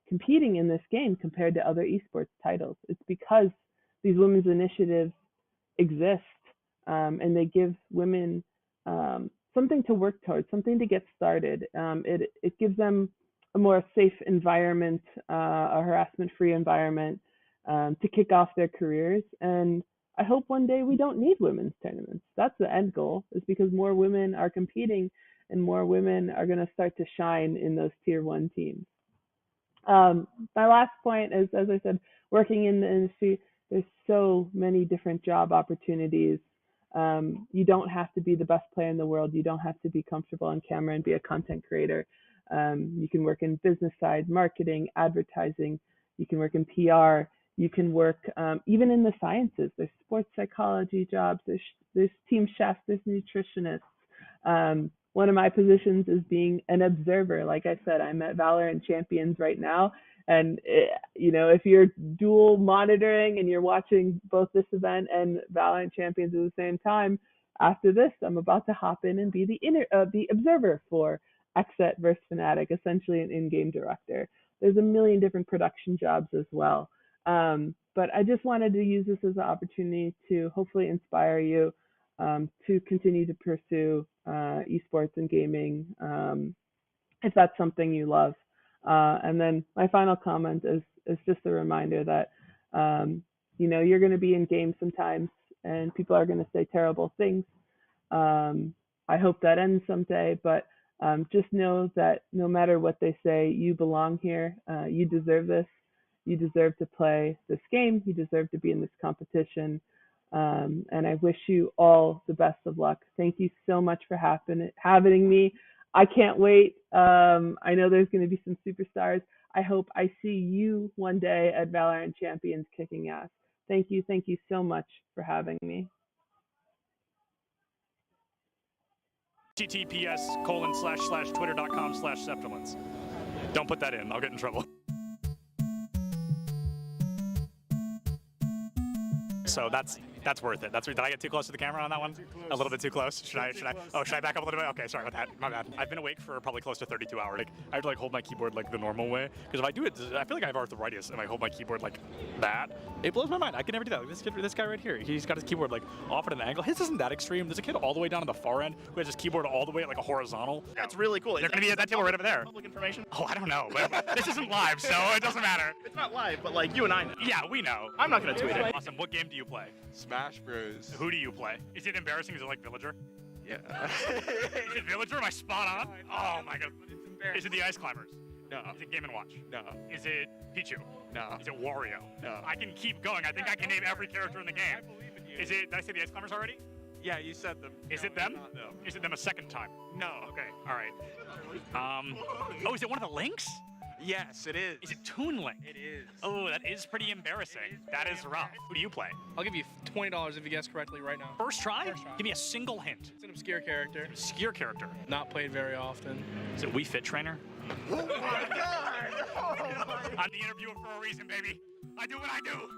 competing in this game compared to other esports titles. It's because these women's initiatives exist, and they give women something to work towards, something to get started. It gives them a more safe environment, a harassment-free environment to kick off their careers. And I hope one day we don't need women's tournaments. That's the end goal, is because more women are competing and more women are going to start to shine in those tier 1 teams. My last point is, as I said, working in the industry, there's so many different job opportunities. You don't have to be the best player in the world. You don't have to be comfortable on camera and be a content creator. You can work in business side, marketing, advertising. You can work in PR. You can work even in the sciences. There's sports psychology jobs. There's team chefs. There's nutritionists. One of my positions is being an observer. Like I said, I'm at Valorant Champions right now. And, if you're dual monitoring and you're watching both this event and Valorant Champions at the same time, after this, I'm about to hop in and be the observer for Xset versus Fnatic, essentially an in-game director. There's a million different production jobs as well. But I just wanted to use this as an opportunity to hopefully inspire you to continue to pursue esports and gaming if that's something you love. And then my final comment is just a reminder that, you're going to be in games sometimes and people are going to say terrible things. I hope that ends someday, but just know that no matter what they say, you belong here. You deserve this. You deserve to play this game. You deserve to be in this competition. And I wish you all the best of luck. Thank you so much for having me. I can't wait. I know there's going to be some superstars. I hope I see you one day at Valorant Champions kicking ass. Thank you so much for having me. https://twitter.com/Septilence. Don't put that in. I'll get in trouble. So that's worth it. Did I get too close to the camera on that one? A little bit too close. Should I back up a little bit? Okay, sorry about that. My bad. I've been awake for probably close to 32 hours. Like, I have to hold my keyboard like the normal way, because if I do it, I feel like I have arthritis and I hold my keyboard like that. It blows my mind. I can never do that. Like this guy right here, he's got his keyboard like off at an angle. His isn't that extreme. There's a kid all the way down on the far end who has his keyboard all the way at like a horizontal. That's really cool. They're gonna be at that table right over there. Public information? Oh, I don't know, but this isn't live, so it doesn't matter. It's not live, but like you and I know. Yeah, we know. I'm not gonna tweet it. Awesome. What game do you play? Smash Bros. Who do you play? Is it embarrassing? Is it like Villager? Yeah. Is it Villager? Am I spot on? Oh my god. Is it the Ice Climbers? No. Is it Game & Watch? No. Is it Pichu? No. Is it Wario? No. I can keep going. I think I can name every character in the game. Is it? Did I say the Ice Climbers already? Yeah, you said them. Is it them? Is it them a second time? No. Okay. All right. Oh, is it one of the Links? Yes, it is. Is it Toon Link? It is. Oh, that is pretty embarrassing. That is rough. Who do you play? I'll give you $20 if you guess correctly right now. First try? Give me a single hint. It's an obscure character. Obscure character. Not played very often. Is it Wii Fit Trainer? Oh my god! Oh my. I'm the interviewer for a reason, baby. I do what I do.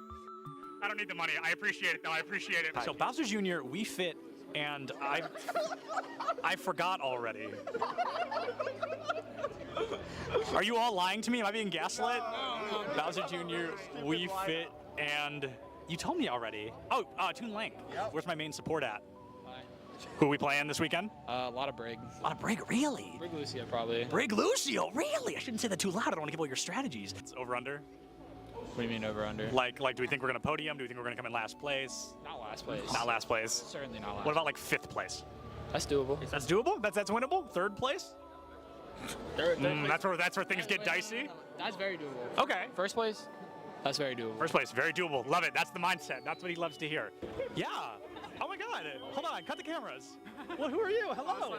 I don't need the money. I appreciate it, though. I appreciate it. So Bowser Jr., Wii Fit, and I forgot already. Are you all lying to me? Am I being gaslit? No. Bowser Jr., Wii Fit, and you told me already. Oh, Toon Link. Yep. Where's my main support at? Who are we playing this weekend? A lot of Brig. A lot of Brig, really? Brig Lucio, probably. Brig Lucio, really? I shouldn't say that too loud. I don't want to give away your strategies. It's over under. What do you mean over under? Like, do we think we're gonna podium? Do we think we're gonna come in last place? Not last place. Not last place. Certainly not last. What about like 5th place? That's doable. That's doable? That's winnable? 3rd place? Third that's where things get dicey. That's very doable. Okay. First place? That's very doable. First place, very doable. Love it. That's the mindset. That's what he loves to hear. Yeah. Oh my God. Hold on. Cut the cameras. Well, who are you? Hello.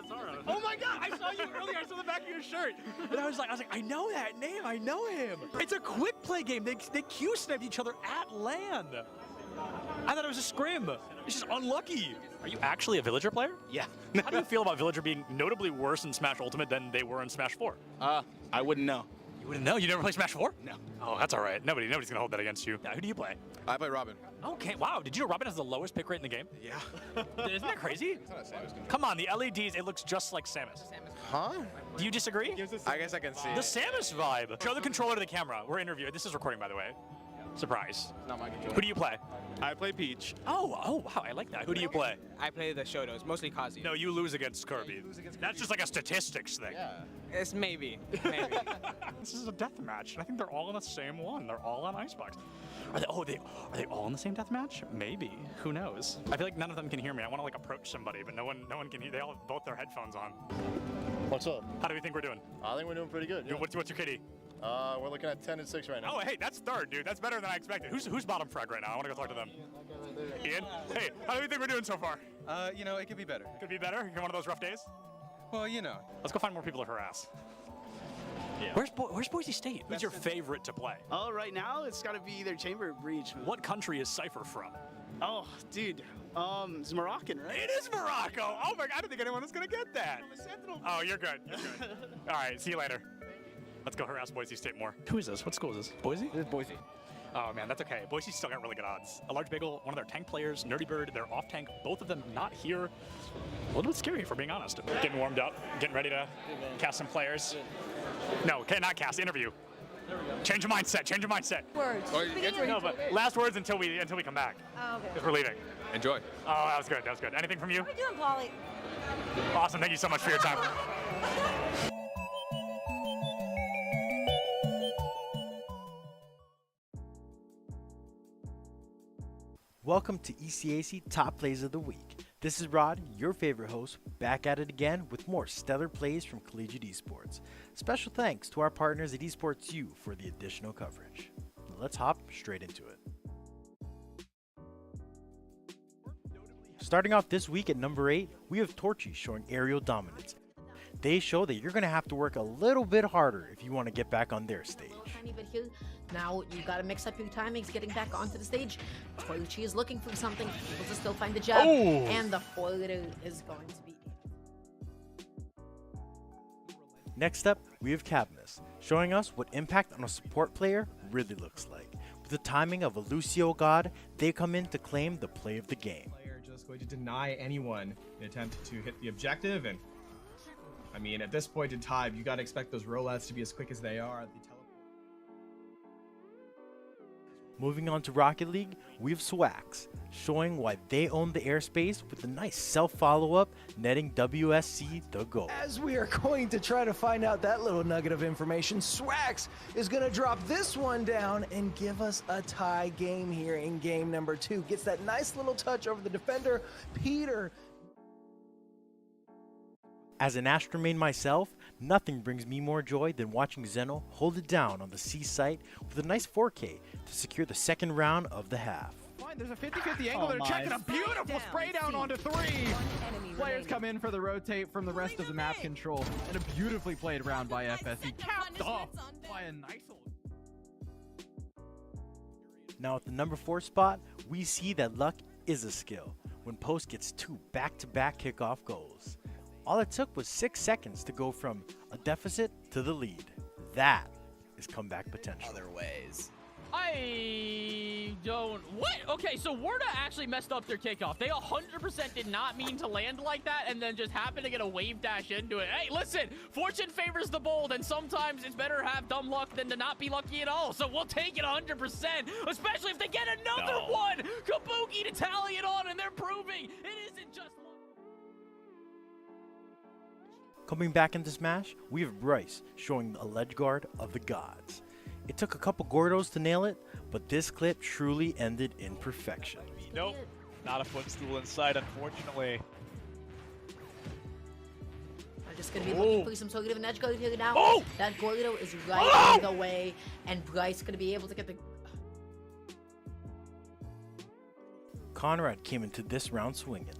Oh my God. I saw you earlier. I saw the back of your shirt. And I was like, I know that name. I know him. It's a quick play game. They Q-sniped each other at land. I thought it was a scrim. It's just unlucky. Are you actually a Villager player? Yeah. How do you feel about Villager being notably worse in Smash Ultimate than they were in Smash 4? I wouldn't know. You wouldn't know? You never play Smash 4? No. Oh, that's all right. Nobody's gonna hold that against you. Now, who do you play? I play Robin. Okay, wow. Did you know Robin has the lowest pick rate in the game? Yeah. Isn't that crazy? Come on, the LEDs, it looks just like Samus. Huh? Do you disagree? I guess I can see The it. Samus vibe. Show the controller to the camera. We're interviewing. This is recording, by the way. Surprise. Not my controller. Who do you play? I play Peach. Oh, wow, I like that. Who do you play? I play the Shotos, mostly Kazuya. No, you lose against Kirby. That's just like a statistics thing. Yeah. It's maybe. This is a death match. I think they're all in the same one. They're all on Icebox. Are they all in the same death match? Maybe. Who knows? I feel like none of them can hear me. I want to like approach somebody, but no one can hear. They all have both their headphones on. What's up? How do we think we're doing? I think we're doing pretty good. Yeah. What's your kitty? We're looking at 10 and 6 right now. Oh, hey, that's 3rd, dude. That's better than I expected. Who's bottom frag right now? I want to go talk to them. Ian? Hey, how do you think we're doing so far? You know, it could be better. Could be better? You got one of those rough days? Well, you know. Let's go find more people to harass. Yeah. Where's Boise State? Who's your favorite to play? Oh, right now it's got to be either Chamber or Breach. What country is Cypher from? Oh, dude. It's Moroccan, right? It is Morocco! Oh my God, I don't think anyone was gonna get that. Oh, you're good. You're good. All right, see you later. Let's go harass Boise State more. Who is this? What school is this? Boise? This is Boise. Oh man, that's okay. Boise's still got really good odds. A Large Bagel, one of their tank players, Nerdy Bird, they're off tank. Both of them not here. A little bit scary, if we're being honest. Getting warmed up, getting ready to cast some players. No, okay, not cast, interview. Change your mindset, change your mindset. Words. No, but last words until we come back. Oh, okay. Because we're leaving. Enjoy. Oh, that was good, that was good. Anything from you? How are you doing, Polly? Awesome, thank you so much for your time. Welcome to ECAC Top Plays of the Week. This is Rod, your favorite host, back at it again with more stellar plays from collegiate esports. Special thanks to our partners at Esports U for the additional coverage. Let's hop straight into it. Starting off this week at number 8, we have Torchy showing aerial dominance. They show that you're going to have to work a little bit harder if you want to get back on their stage. Tiny bit here. Now you gotta mix up your timings getting back onto the stage. Torchy is looking for something, able to still find the jab, and the foiler is going to be Next up, we have Cadmus, showing us what impact on a support player really looks like. With the timing of a Lucio God, they come in to claim the play of the game. Player just going to deny anyone an attempt to hit the objective, and I mean, at this point in time, you gotta expect those rollouts to be as quick as they are. Moving on to Rocket League, we have Swax, showing why they own the airspace with a nice self-follow-up, netting WSC the goal. As we are going to try to find out that little nugget of information, Swax is going to drop this one down and give us a tie game here in game number 2. Gets that nice little touch over the defender, Peter. As an Astra main myself, nothing brings me more joy than watching Zeno hold it down on the C site with a nice 4K to secure the second round of the half. Fine, there's a 50-50 angle. They're checking a beautiful spray down onto 3. Players come in for the rotate from the rest of the map control, and a beautifully played round by FSU, capped off by a nice one. Now at the number 4 spot, we see that luck is a skill when Post gets 2 back-to-back kickoff goals. All it took was 6 seconds to go from a deficit to the lead. That is comeback potential. Other ways. I don't... What? Okay, so Warda actually messed up their kickoff. They 100% did not mean to land like that and then just happened to get a wave dash into it. Hey, listen, fortune favors the bold, and sometimes it's better to have dumb luck than to not be lucky at all. So we'll take it 100%, especially if they get another one! Kabuki to tally it on, and they're proving it isn't just luck. Coming back into Smash, we have Bryce showing a ledge guard of the gods. It took a couple Gordos to nail it, but this clip truly ended in perfection. Nope, not a footstool in sight, unfortunately. I'm just gonna be looking for some sort of an edge guard here now. Oh! That Gordo is right in the way, and Bryce gonna be able to get the... Conrad came into this round swinging.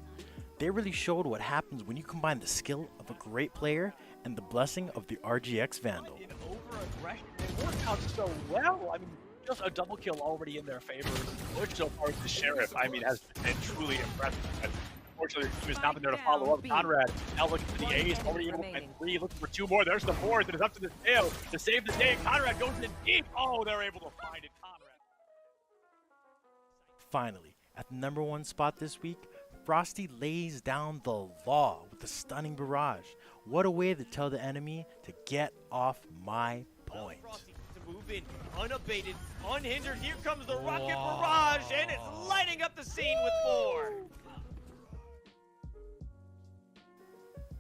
They really showed what happens when you combine the skill of a great player and the blessing of the RGX Vandal. Over-aggression, it worked out so well. I mean, just a double kill already in their favor. Push so far as the Sheriff, I mean, has been truly impressive. And unfortunately, he has not been there to follow up. Conrad now looking for the ace, already able to get 3, looking for 2 more. There's the 4th, and it's up to the tail to save the day. Conrad goes in deep. Oh, they're able to find it, Conrad. Finally, at the number 1 spot this week, Frosty lays down the law with a stunning barrage. What a way to tell the enemy to get off my point. Frosty to move in, unabated, unhindered. Here comes the rocket barrage, and it's lighting up the scene with 4.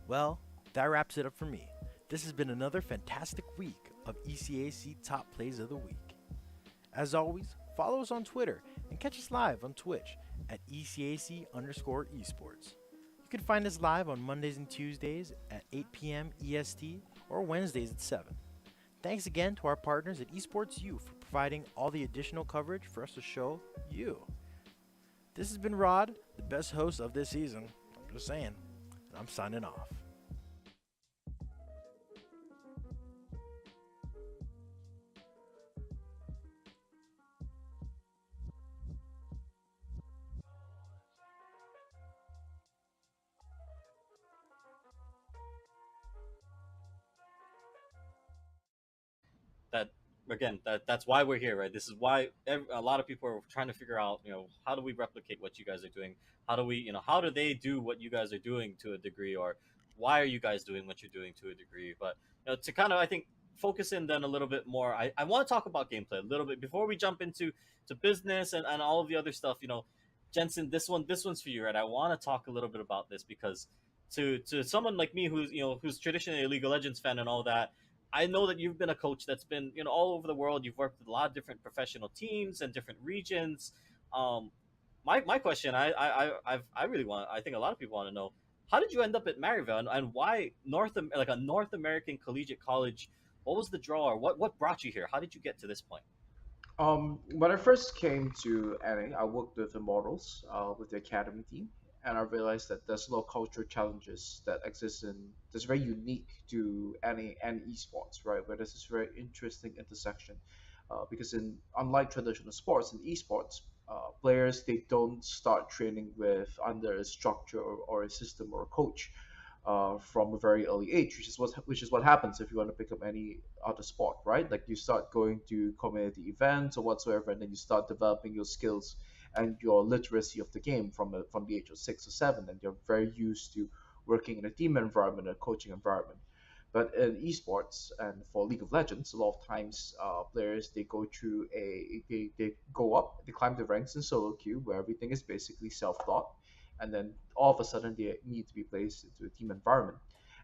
Well, that wraps it up for me. This has been another fantastic week of ECAC Top Plays of the Week. As always, follow us on Twitter and catch us live on Twitch at ECAC_esports. You can find us live on Mondays and Tuesdays at 8 p.m. EST or Wednesdays at 7. Thanks again to our partners at EsportsU for providing all the additional coverage for us to show you. This has been Rod, the best host of this season. I'm just saying, and I'm signing off. That's why we're here, right? This is why a lot of people are trying to figure out, how do we replicate what you guys are doing? How do they do what you guys are doing to a degree, or why are you guys doing what you're doing to a degree? But to kind of, I think, focus in then a little bit more, I want to talk about gameplay a little bit before we jump into business and all of the other stuff. Jensen, this one's for you, right? I want to talk a little bit about this because to someone like me who's traditionally a League of Legends fan and all that, I know that you've been a coach that's been, all over the world. You've worked with a lot of different professional teams and different regions. My question, I think a lot of people want to know, how did you end up at Maryville, and why a North American collegiate college? What was the draw, or what brought you here? How did you get to this point? When I first came to NA, I worked with Immortals, with the academy team, and I realized that there's a lot of cultural challenges that exist that's very unique to NA and esports, right? Where there's this very interesting intersection, because unlike traditional sports, in esports, players, they don't start training under a structure or a system or a coach. from a very early age, which is what happens if you want to pick up any other sport, right? Like you start going to community events or whatsoever, and then you start developing your skills and your literacy of the game from the age of 6 or 7, and you're very used to working in a team environment, a coaching environment. But in esports and for League of Legends, a lot of times players they go through they go up, they climb the ranks in solo queue where everything is basically self-taught, and then all of a sudden they need to be placed into a team environment.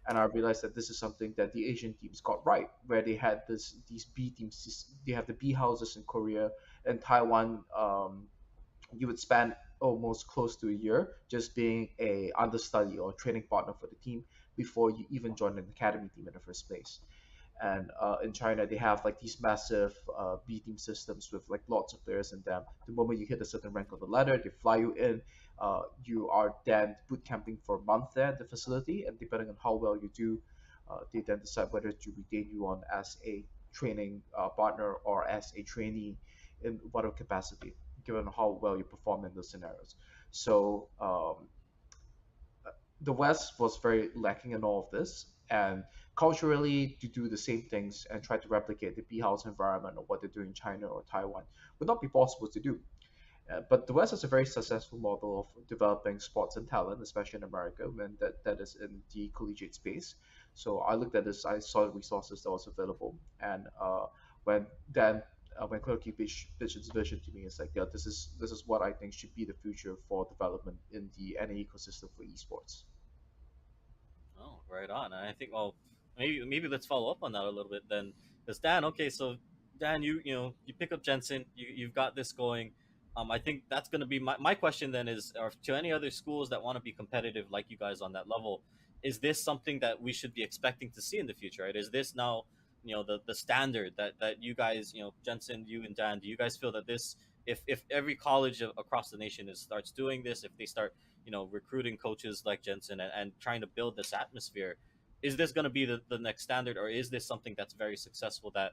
And I realized that this is something that the Asian teams got right, where they had these B teams. They have the B houses in Korea and Taiwan. You would spend almost close to a year just being a understudy or training partner for the team before you even join an academy team in the first place. And in China, they have like these massive B team systems with like lots of players in them. The moment you hit a certain rank on the ladder, they fly you in. You are then boot camping for a month there at the facility, and depending on how well you do, they then decide whether to retain you on as a training partner or as a trainee in whatever capacity, given how well you perform in those scenarios. So the West was very lacking in all of this, and culturally to do the same things and try to replicate the B house environment or what they do in China or Taiwan would not be possible to do. But the West has a very successful model of developing sports and talent, especially in America, and that is in the collegiate space. So I looked at this, I saw the resources that was available, and when then when Clerky pitched its vision to me, it's like, yeah, this is what I think should be the future for development in the NA ecosystem for esports. Oh, right on. And I think, well, maybe let's follow up on that a little bit then. Because Dan, okay, so Dan, you pick up Jensen, you've got this going. I think that's going to be my question then is, or to any other schools that want to be competitive like you guys on that level, is this something that we should be expecting to see in the future? Right? Is this now, the standard that you guys, Jensen, you and Dan, do you guys feel that this, if every college across the nation starts doing this, if they start recruiting coaches like Jensen and trying to build this atmosphere, is this going to be the next standard, or is this something that's very successful that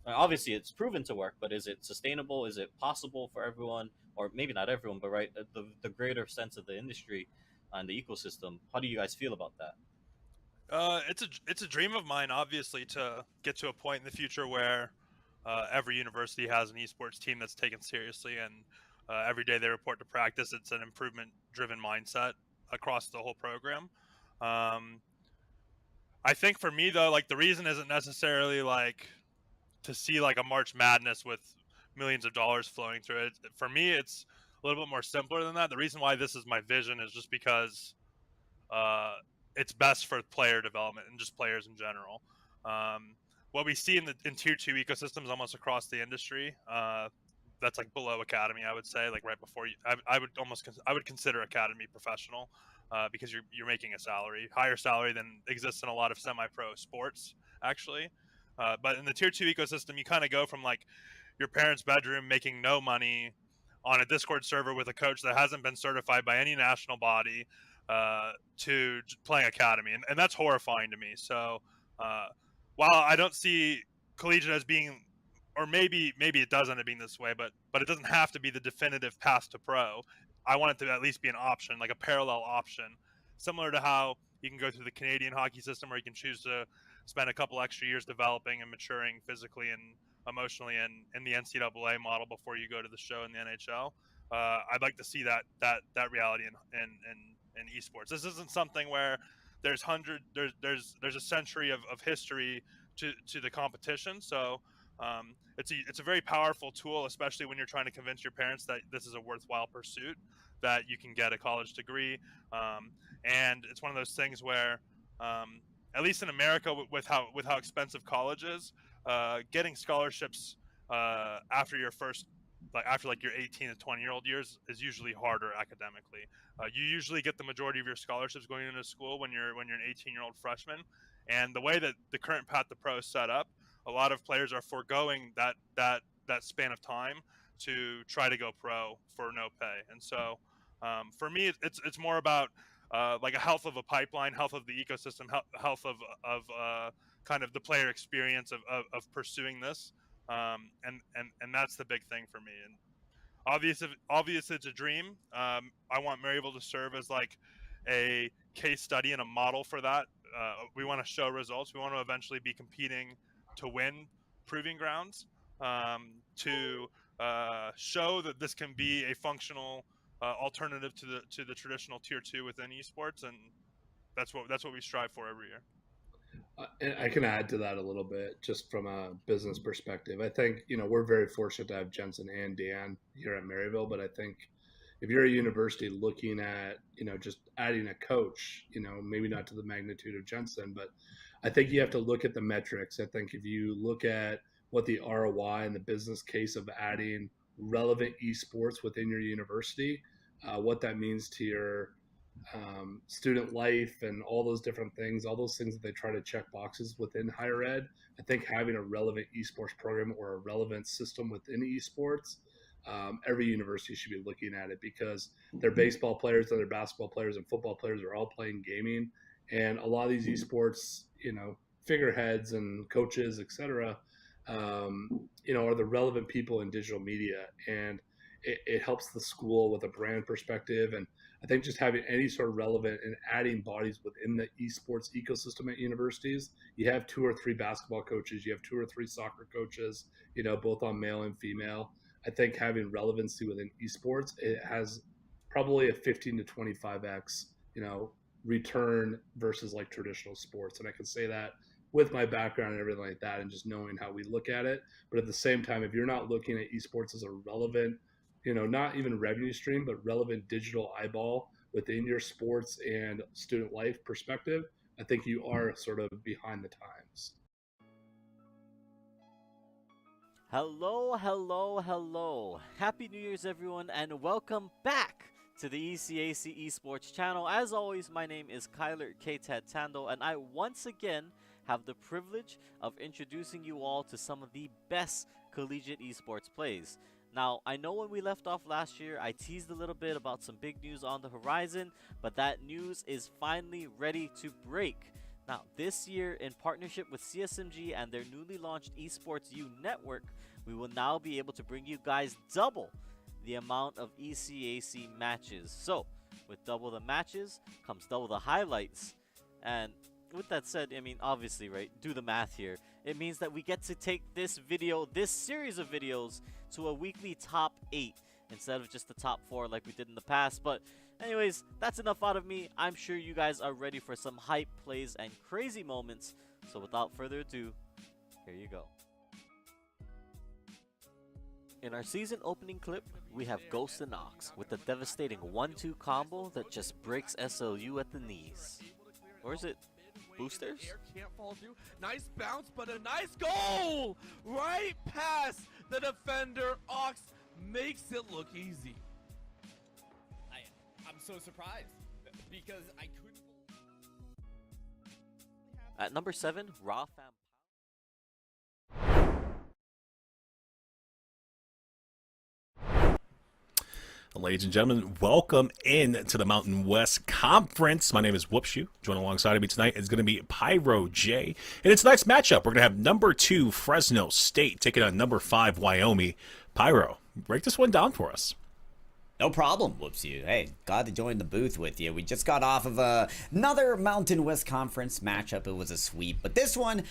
obviously it's proven to work, but is it sustainable? Is it possible for everyone, or maybe not everyone, but right, the greater sense of the industry and the ecosystem? How do you guys feel about that? It's a dream of mine, obviously, to get to a point in the future where every university has an esports team that's taken seriously, and every day they report to practice. It's an improvement-driven mindset across the whole program. I think for me though, like the reason isn't necessarily like to see like a March Madness with millions of dollars flowing through it. For me, it's a little bit more simpler than that. The reason why this is my vision is just because it's best for player development and just players in general. What we see in tier 2 ecosystems almost across the industry, that's like below academy, I would say, like right before you, I would consider academy professional, because you're making a salary, higher salary than exists in a lot of semi-pro sports actually. But in the tier 2 ecosystem, you kind of go from like your parents' bedroom making no money on a Discord server with a coach that hasn't been certified by any national body, to playing academy, and that's horrifying to me. So while I don't see collegiate as being, or maybe it does end up being this way, but it doesn't have to be the definitive path to pro. I want it to at least be an option, like a parallel option, similar to how you can go through the Canadian hockey system, where you can choose to spend a couple extra years developing and maturing physically and emotionally in the NCAA model before you go to the show in the NHL. I'd like to see that reality in esports. This isn't something where there's a century of history to the competition. So it's a very powerful tool, especially when you're trying to convince your parents that this is a worthwhile pursuit, that you can get a college degree. And it's one of those things where, at least in America, with how expensive college is, getting scholarships after your first, after your 18 to 20-year-old years is usually harder academically. You usually get the majority of your scholarships going into school when you're an 18-year-old freshman, and the way that the current path to pro is set up, a lot of players are foregoing that span of time to try to go pro for no pay. And so for me, it's more about like a health of a pipeline, health of the ecosystem, health of kind of the player experience of pursuing this, and that's the big thing for me. And obvious it's a dream. I want Maryville to serve as like a case study and a model for that. We want to show results. We want to eventually be competing to win proving grounds, to show that this can be a functional alternative to the traditional tier 2 within esports, and that's what we strive for every year. And I can add to that a little bit, just from a business perspective. I think, we're very fortunate to have Jensen and Dan here at Maryville, but I think if you're a university looking at, just adding a coach, maybe not to the magnitude of Jensen, but I think you have to look at the metrics. I think if you look at what the ROI and the business case of adding relevant esports within your university, what that means to your student life and all those different things, all those things that they try to check boxes within higher ed. I think having a relevant esports program or a relevant system within esports, every university should be looking at it, because their baseball players and their basketball players and football players are all playing gaming. And a lot of these esports, figureheads and coaches, etc., are the relevant people in digital media. And it helps the school with a brand perspective. And I think just having any sort of relevant and adding bodies within the esports ecosystem at universities, you have 2 or 3 basketball coaches, you have 2 or 3 soccer coaches, both on male and female. I think having relevancy within esports, it has probably a 15 to 25x, return versus like traditional sports. And I can say that with my background and everything like that, and just knowing how we look at it. But at the same time, if you're not looking at esports as a relevant, not even revenue stream, but relevant digital eyeball within your sports and student life perspective, I think you are sort of behind the times. Hello, hello, hello. Happy New Year's, everyone, and welcome back to the ECAC Esports channel. As always, my name is Kyler K-Ted Tando, and I once again have the privilege of introducing you all to some of the best collegiate esports plays. Now, I know when we left off last year, I teased a little bit about some big news on the horizon, but that news is finally ready to break. Now, this year, in partnership with CSMG and their newly launched Esports U network, we will now be able to bring you guys double the amount of ECAC matches. So, with double the matches comes double the highlights. And with that said, I mean, obviously, right, do the math here. It means that we get to take this series of videos, to a weekly top 8 instead of just the top 4 like we did in the past. But anyways, that's enough out of me. I'm sure you guys are ready for some hype plays and crazy moments. So without further ado, here you go. In our season opening clip, we have Ghost and Ox with a devastating 1-2 combo that just breaks SLU at the knees. Or is it boosters? Can't fall through. Nice bounce, but a nice goal right past the defender. Ox makes it look easy. I'm so surprised because I couldn't. At number 7, Raw Fam. Ladies and gentlemen, welcome in to the Mountain West Conference. My name is UWYO. Joining alongside of me tonight is going to be Pyro J. And it's tonight's matchup. We're going to have number 2 Fresno State taking on number 5 Wyoming. Pyro, break this one down for us. No problem, UWYO. Hey, glad to join the booth with you. We just got off of another Mountain West Conference matchup. It was a sweep, but this one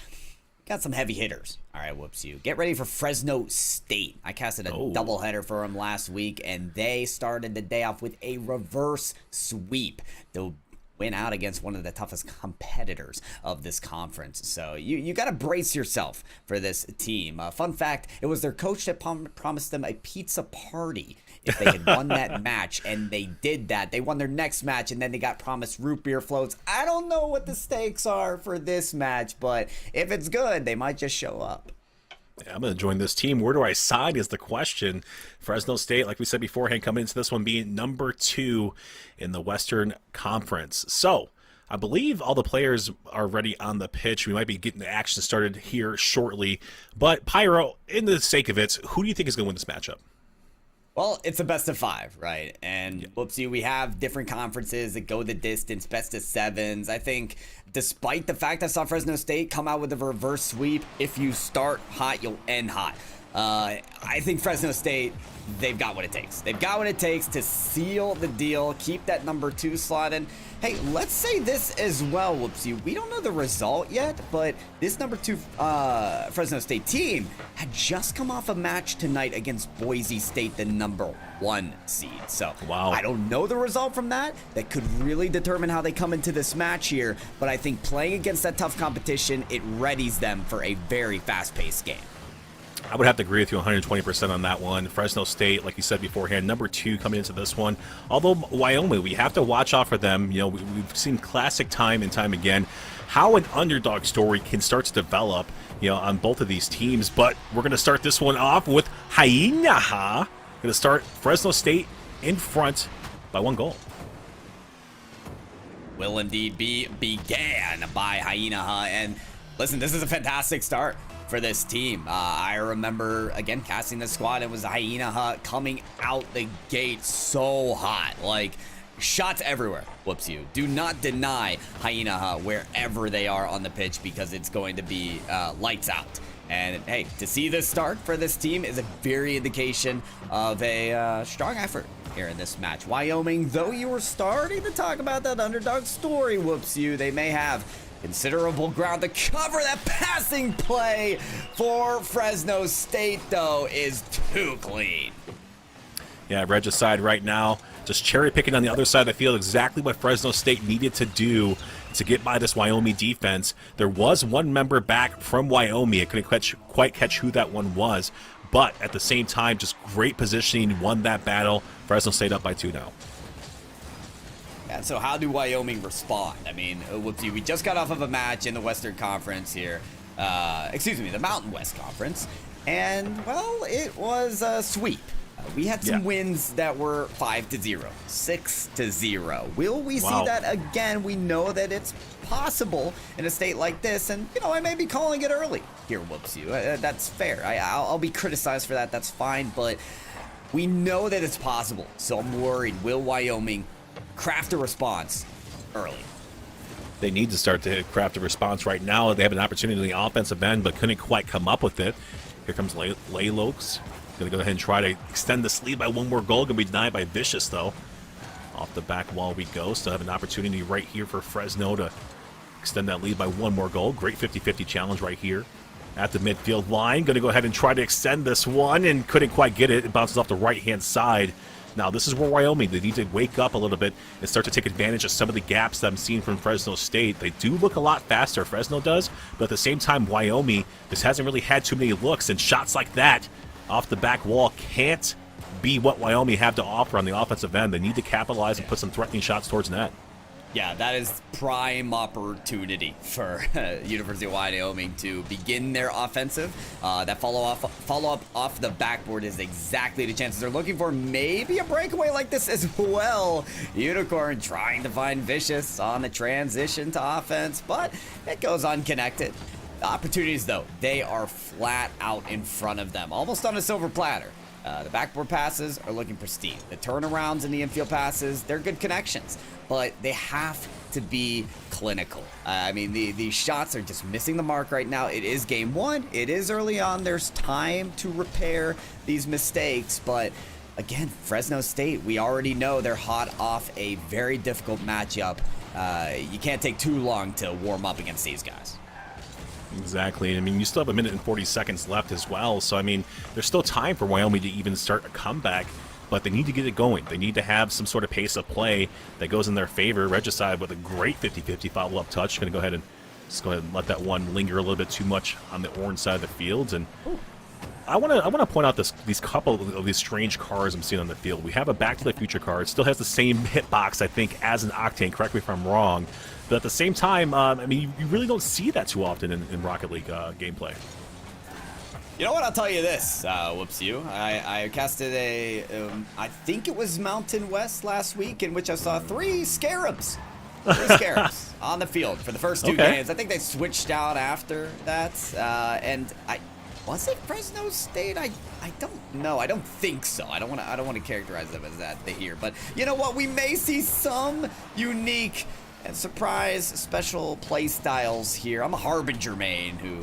got some heavy hitters. All right, UWYO. Get ready for Fresno State. I casted a doubleheader for them last week, and they started the day off with a reverse sweep. They'll win out against one of the toughest competitors of this conference. So you got to brace yourself for this team. Fun fact, it was their coach that promised them a pizza party if they had won that match, and they did that. They won their next match, and then they got promised root beer floats. I don't know what the stakes are for this match, but if it's good, they might just show up. Yeah, I'm going to join this team. Where do I side is the question. Fresno State, like we said beforehand, coming into this one being number 2 in the Western Conference. So I believe all the players are ready on the pitch. We might be getting the action started here shortly. But Pyro, in the sake of it, who do you think is going to win this matchup? Well, it's a best of 5, right? And UWYO, we have different conferences that go the distance, best of 7s. I think despite the fact I saw Fresno State come out with a reverse sweep, if you start hot, you'll end hot. I think Fresno State, they've got what it takes. They've got what it takes to seal the deal, keep that number 2 slot in. Hey, let's say this as well, Whoopsie. We don't know the result yet, but this number 2 Fresno State team had just come off a match tonight against Boise State, the number 1 seed. So wow. I don't know the result from that. That could really determine how they come into this match here, but I think playing against that tough competition, it readies them for a very fast-paced game. I would have to agree with you 120% on that one. Fresno State, like you said beforehand, number 2 coming into this one. Although Wyoming, we have to watch out for them. You know, we've seen classic time and time again how an underdog story can start to develop, you know, on both of these teams. But we're going to start this one off with Hainaha. Going to start Fresno State in front by 1 goal. Will indeed be began by Hainaha. And listen, this is a fantastic start for this team. I remember, again, casting the squad. It was Hainaha coming out the gate so hot. Like, shots everywhere. Whoops you. Do not deny Hainaha wherever they are on the pitch because it's going to be lights out. And, hey, to see this start for this team is a very indication of a strong effort here in this match. Wyoming, though you were starting to talk about that underdog story, whoops you, they may have considerable ground to cover. That passing play for Fresno State, though, is too clean. Yeah, Regicide right now, just cherry picking on the other side of the field, exactly what Fresno State needed to do to get by this Wyoming defense. There was one member back from Wyoming. I couldn't quite catch who that one was, but at the same time, just great positioning, won that battle. Fresno State up by 2 now. And so how do Wyoming respond? I mean, whoopsie, we just got off of a match in the Western Conference here. Excuse me, the Mountain West Conference. And, well, it was a sweep. We had some wins that were 5-0, 6-0. Will we see that again? We know that it's possible in a state like this. And, you know, I may be calling it early here, whoops you. That's fair. I'll be criticized for that. That's fine. But we know that it's possible. So I'm worried. Will Wyoming craft a response early? They need to start to craft a response right now. They have an opportunity in the offensive end, but couldn't quite come up with it. Here comes Laylokes. Going to go ahead and try to extend this lead by 1 more goal. Going to be denied by Vicious, though. Off the back wall we go. Still have an opportunity right here for Fresno to extend that lead by 1 more goal. Great 50-50 challenge right here at the midfield line. Going to go ahead and try to extend this one and couldn't quite get it. It bounces off the right-hand side. Now, this is where Wyoming, they need to wake up a little bit and start to take advantage of some of the gaps that I'm seeing from Fresno State. They do look a lot faster, Fresno does, but at the same time, Wyoming just hasn't really had too many looks, and shots like that off the back wall can't be what Wyoming have to offer on the offensive end. They need to capitalize and put some threatening shots towards net. Yeah, that is prime opportunity for University of Wyoming to begin their offensive. That follow-up off the backboard is exactly the chances they're looking for. Maybe a breakaway like this as well. Unicorn trying to find Vicious on the transition to offense, but it goes unconnected. The opportunities, though, they are flat out in front of them, almost on a silver platter. The backboard passes are looking pristine. The turnarounds and the infield passes, they're good connections, but they have to be clinical. I mean, the shots are just missing the mark right now. It is game 1. It is early on. There's time to repair these mistakes, but again, Fresno State, we already know they're hot off a very difficult matchup. You can't take too long to warm up against these guys. Exactly. I mean, you still have 1 minute and 40 seconds left as well. So, I mean, there's still time for Wyoming to even start a comeback, but they need to get it going. They need to have some sort of pace of play that goes in their favor. Regicide with a great 50-50 follow-up touch. Going to go ahead and let that one linger a little bit too much on the orange side of the field. And I want to point out these couple of these strange cars I'm seeing on the field. We have a Back to the Future car. It still has the same hitbox, I think, as an Octane. Correct me if I'm wrong. But at the same time, I mean, you really don't see that too often in Rocket League gameplay. You know what? I'll tell you this. Whoops, you. I casted I think it was Mountain West last week, in which I saw 3 Scarabs. 3 Scarabs on the field for the first 2 games. I think they switched out after that. And was it Fresno State? I don't know. I don't think so. I don't want to characterize them as that here. But you know what? We may see some unique And surprise special play styles here. I'm a Harbinger main who,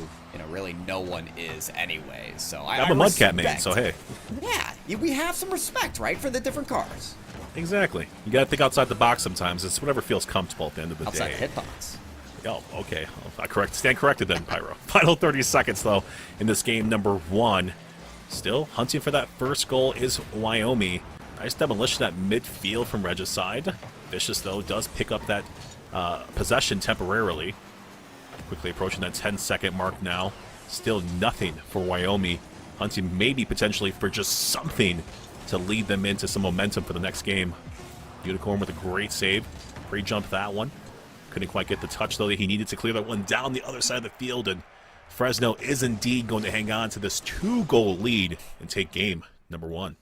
really no one is anyway. So I'm a Mudcat main, so hey. Yeah, we have some respect, right, for the different cars. Exactly. You got to think outside the box sometimes. It's whatever feels comfortable at the end of the outside day. Outside the hitbox. Oh, okay. Stand corrected then, Pyro. Final 30 seconds, though, in this game number 1. Still hunting for that first goal is Wyoming. Nice demolition at midfield from Regicide. Vicious, though, does pick up that possession temporarily. Quickly approaching that 10-second mark now. Still nothing for Wyoming. Hunting maybe potentially for just something to lead them into some momentum for the next game. Unicorn with a great save. Pre-jump that one. Couldn't quite get the touch, though, that he needed to clear that one down the other side of the field. And Fresno is indeed going to hang on to this 2-goal lead and take game number 1.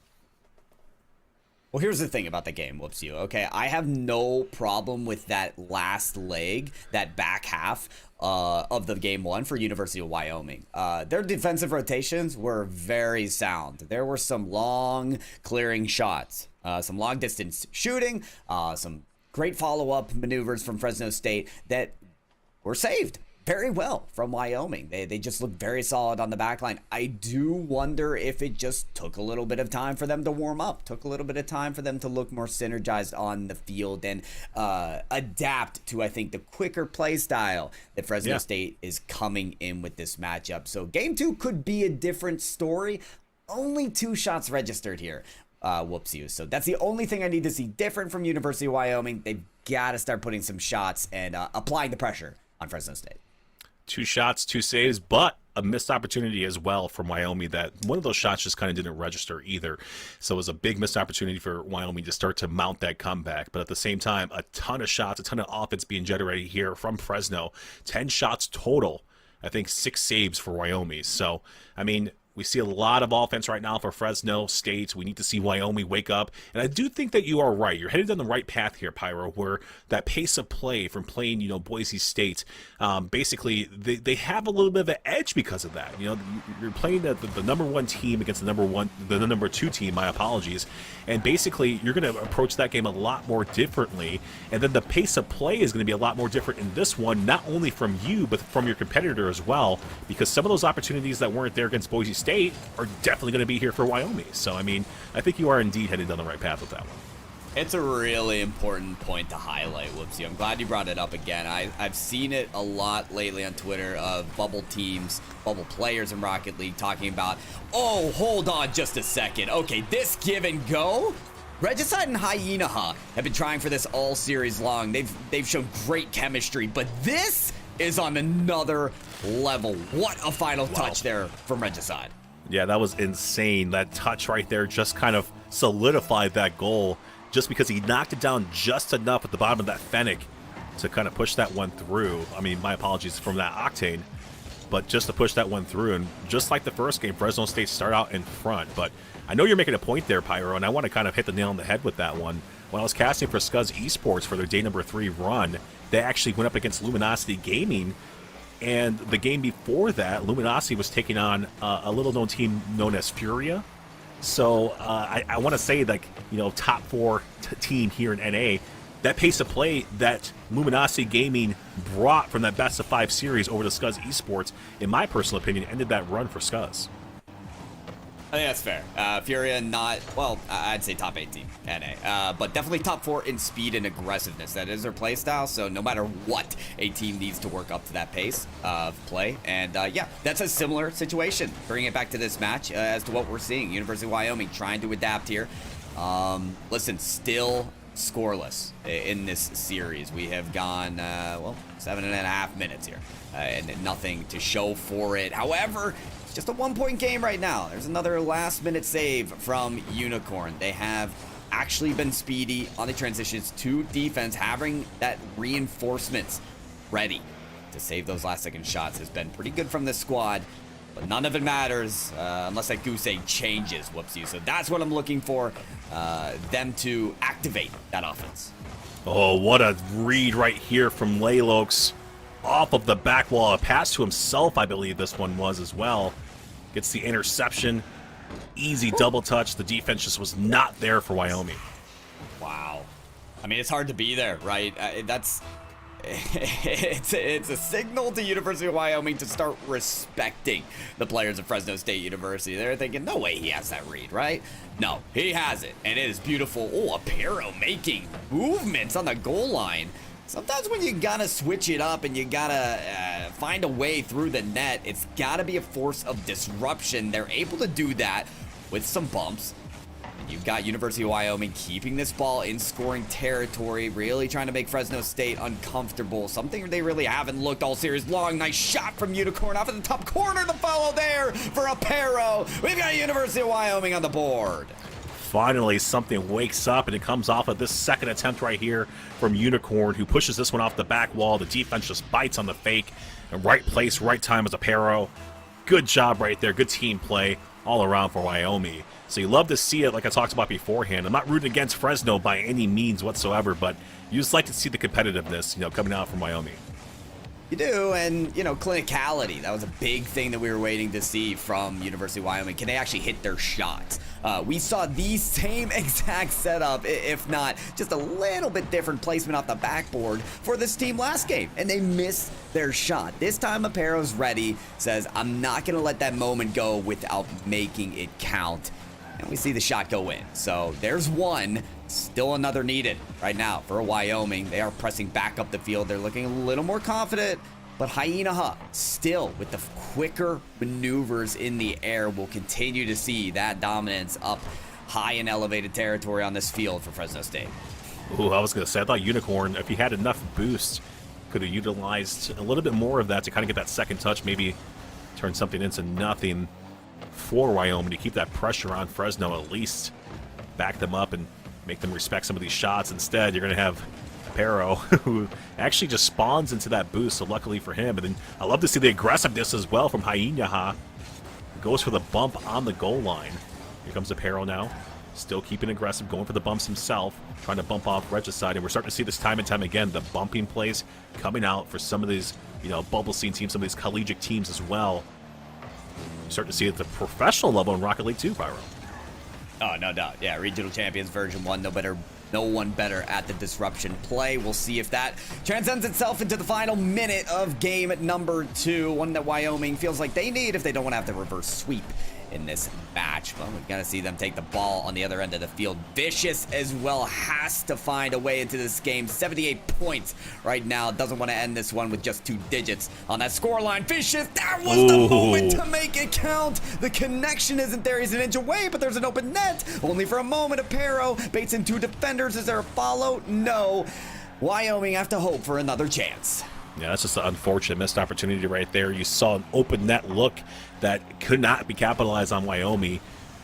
Well, here's the thing about the game, UWYO. Okay, I have no problem with that last leg, that back half of the game 1 for University of Wyoming. Their defensive rotations were very sound. There were some long clearing shots, some long distance shooting, some great follow-up maneuvers from Fresno State that were saved very well from Wyoming. They just looked very solid on the back line. I do wonder if it just took a little bit of time for them to warm up, took a little bit of time for them to look more synergized on the field and adapt to, I think, the quicker play style that Fresno State is coming in with this matchup. So game 2 could be a different story. Only 2 shots registered here. UWYO. So that's the only thing I need to see different from University of Wyoming. They've got to start putting some shots and applying the pressure on Fresno State. 2 shots, 2 saves, but a missed opportunity as well from Wyoming. That one of those shots just kind of didn't register either. So it was a big missed opportunity for Wyoming to start to mount that comeback. But at the same time, a ton of shots, a ton of offense being generated here from Fresno. 10 shots total. I think 6 saves for Wyoming. So, I mean, we see a lot of offense right now for Fresno State. We need to see Wyoming wake up. And I do think that you are right. You're headed down the right path here, Pyro, where that pace of play from playing, Boise State, basically they have a little bit of an edge because of that. You're playing the number 1 team against the number 2 team, my apologies. And basically, you're going to approach that game a lot more differently. And then the pace of play is going to be a lot more different in this one, not only from you, but from your competitor as well, because some of those opportunities that weren't there against Boise State are definitely going to be here for Wyoming. So, I mean, I think you are indeed headed down the right path with that one. It's a really important point to highlight, UWYO. I'm glad you brought it up again. I've seen it a lot lately on Twitter of bubble teams, bubble players in Rocket League talking about, oh, hold on just a second. Okay, this give and go? Regicide and Hyenaha have been trying for this all series long. They've shown great chemistry, but this is on another level. What a final touch there from Regicide. Yeah, that was insane. That touch right there just kind of solidified that goal just because he knocked it down just enough at the bottom of that Fennec to kind of push that one through. I mean, my apologies from that Octane, but just to push that one through. And just like the first game, Fresno State start out in front. But I know you're making a point there, Pyro, and I want to kind of hit the nail on the head with that one. When I was casting for Scuzz Esports for their day number 3 run, they actually went up against Luminosity Gaming. And the game before that, Luminosity was taking on a little-known team known as Furia. So I want to say, like, top 4 team here in NA, that pace of play that Luminosity Gaming brought from that best of 5 series over to Scuzz Esports, in my personal opinion, ended that run for Scuzz. I think that's fair. Furia not, well, I'd say top 8 team, NA, but definitely top 4 in speed and aggressiveness. That is their play style, so no matter what, a team needs to work up to that pace of play. And yeah, that's a similar situation. Bring it back to this match as to what we're seeing. University of Wyoming trying to adapt here. Listen, still scoreless in this series. We have gone, well, 7.5 minutes here, and nothing to show for it. However, just a 1-point game right now. There's another last-minute save from Unicorn. They have actually been speedy on the transitions to defense. Having that reinforcements ready to save those last-second shots has been pretty good from this squad. But none of it matters unless that goose egg changes, UWYO. So that's what I'm looking for, them to activate that offense. Oh, what a read right here from Laylox. Off of the back wall. A pass to himself, I believe this one was as well. Gets the interception. Easy double touch. The defense just was not there for Wyoming. Wow. I mean, it's hard to be there, right? That's It's a signal to University of Wyoming to start respecting the players of Fresno State University. They're thinking, no way he has that read, right? No, he has it, and it is beautiful. Oh, Aparo making movements on the goal line. Sometimes when you gotta switch it up and you gotta find a way through the net, it's gotta be a force of disruption. They're able to do that with some bumps. You've got University of Wyoming keeping this ball in scoring territory, really trying to make Fresno State uncomfortable. Something they really haven't looked all series long. Nice shot from Unicorn off in the top corner. The follow there for Aparo. We've got University of Wyoming on the board. Finally, something wakes up, and it comes off of this second attempt right here from Unicorn, who pushes this one off the back wall. The defense just bites on the fake. And right place, right time as Aparo. Good job right there. Good team play all around for Wyoming. So you love to see it, like I talked about beforehand. I'm not rooting against Fresno by any means whatsoever, but you just like to see the competitiveness, coming out from Wyoming. You do, and, clinicality. That was a big thing that we were waiting to see from University of Wyoming. Can they actually hit their shots? We saw the same exact setup, if not just a little bit different placement off the backboard for this team last game, and they missed their shot. This time, Aparo's ready, says, I'm not going to let that moment go without making it count. And we see the shot go in. So there's one. Still another needed right now for Wyoming. They are pressing back up the field. They're looking a little more confident. But Hyena still with the quicker maneuvers in the air. Will continue to see that dominance up high in elevated territory on this field for Fresno State. Ooh, I was going to say, I thought Unicorn, if he had enough boost, could have utilized a little bit more of that to kind of get that second touch, maybe turn something into nothing for Wyoming to keep that pressure on Fresno, at least back them up and make them respect some of these shots. Instead, you're going to have Aparo, who actually just spawns into that boost, so luckily for him. And then I love to see the aggressiveness as well from Hyena. Goes for the bump on the goal line. Here comes Aparo now, still keeping aggressive, going for the bumps himself, trying to bump off Regicide. And we're starting to see this time and time again, the bumping plays coming out for some of these, bubble scene teams, some of these collegiate teams as well. You're starting to see it at the professional level in Rocket League 2, Pyro. Oh, no doubt. Yeah, Regional Champions version 1, no one better at the disruption play. We'll see if that transcends itself into the final minute of game number 2, one that Wyoming feels like they need if they don't want to have to reverse sweep in this match. Well, we've got to see them take the ball on the other end of the field. Vicious as well has to find a way into this game. 78 points right now. Doesn't want to end this one with just 2 digits on that scoreline. Vicious, that was the moment to make it count. The connection isn't there. He's an inch away, but there's an open net. Only for a moment. Aparo baits in 2 defenders. Is there a follow? No. Wyoming have to hope for another chance. Yeah, that's just an unfortunate missed opportunity right there. You saw an open net look that could not be capitalized on Wyoming,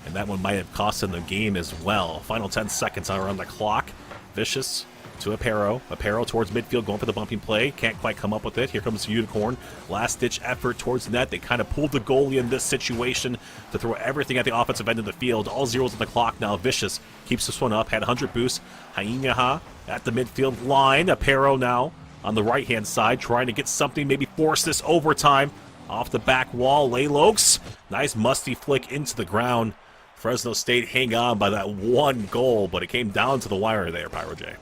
and that one might have cost them the game as well. Final 10 seconds on the clock. Vicious to Aparo. Aparo towards midfield, going for the bumping play. Can't quite come up with it. Here comes Unicorn. Last-ditch effort towards the net. They kind of pulled the goalie in this situation to throw everything at the offensive end of the field. All zeros on the clock now. Vicious keeps this one up. Had 100 boosts. Hyena at the midfield line. Aparo now on the right-hand side, trying to get something, maybe force this overtime. Off the back wall, Laylokes. Nice musty flick into the ground. Fresno State hang on by that 1 goal, but it came down to the wire there, Pyro J.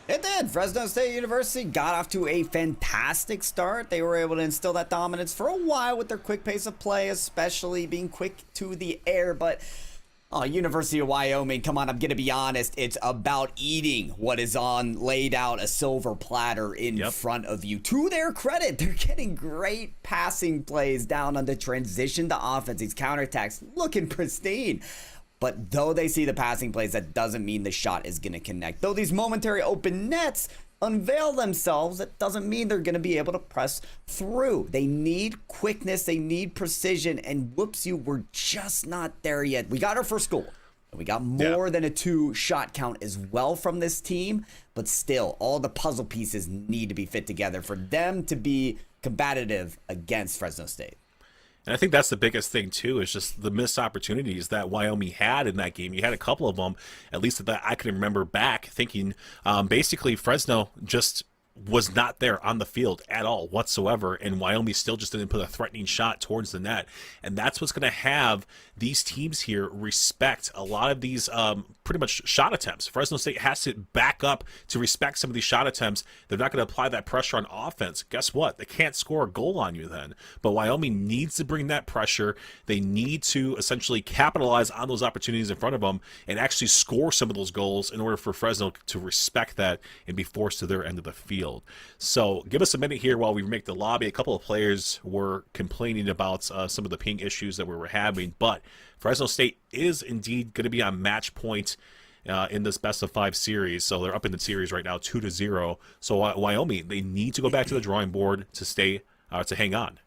It did. Fresno State University got off to a fantastic start. They were able to instill that dominance for a while with their quick pace of play, especially being quick to the air, but University of Wyoming, come on, I'm going to be honest. It's about eating what is laid out a silver platter in front of you. To their credit, they're getting great passing plays down on the transition to offense. These counterattacks looking pristine. But though they see the passing plays, that doesn't mean the shot is going to connect. Though these momentary open nets unveil themselves, that doesn't mean they're going to be able to press through. They need quickness, they need precision, and whoops, we're just not there yet. We got our first goal. We got more than a 2 shot count as well from this team, but still, all the puzzle pieces need to be fit together for them to be combative against Fresno State. And I think that's the biggest thing, too, is just the missed opportunities that Wyoming had in that game. You had a couple of them, at least that I can remember back, thinking basically Fresno just was not there on the field at all whatsoever, and Wyoming still just didn't put a threatening shot towards the net. And that's what's going to have these teams here respect a lot of these pretty much shot attempts. Fresno State has to back up to respect some of these shot attempts. They're not going to apply that pressure on offense. Guess what? They can't score a goal on you then. But Wyoming needs to bring that pressure. They need to essentially capitalize on those opportunities in front of them and actually score some of those goals in order for Fresno to respect that and be forced to their end of the field. So give us a minute here while we make the lobby. A couple of players were complaining about some of the ping issues that we were having, but Fresno State is indeed going to be on match point in this best of 5 series. So they're up in the series right now 2-0. So Wyoming, they need to go back to the drawing board to stay to hang on.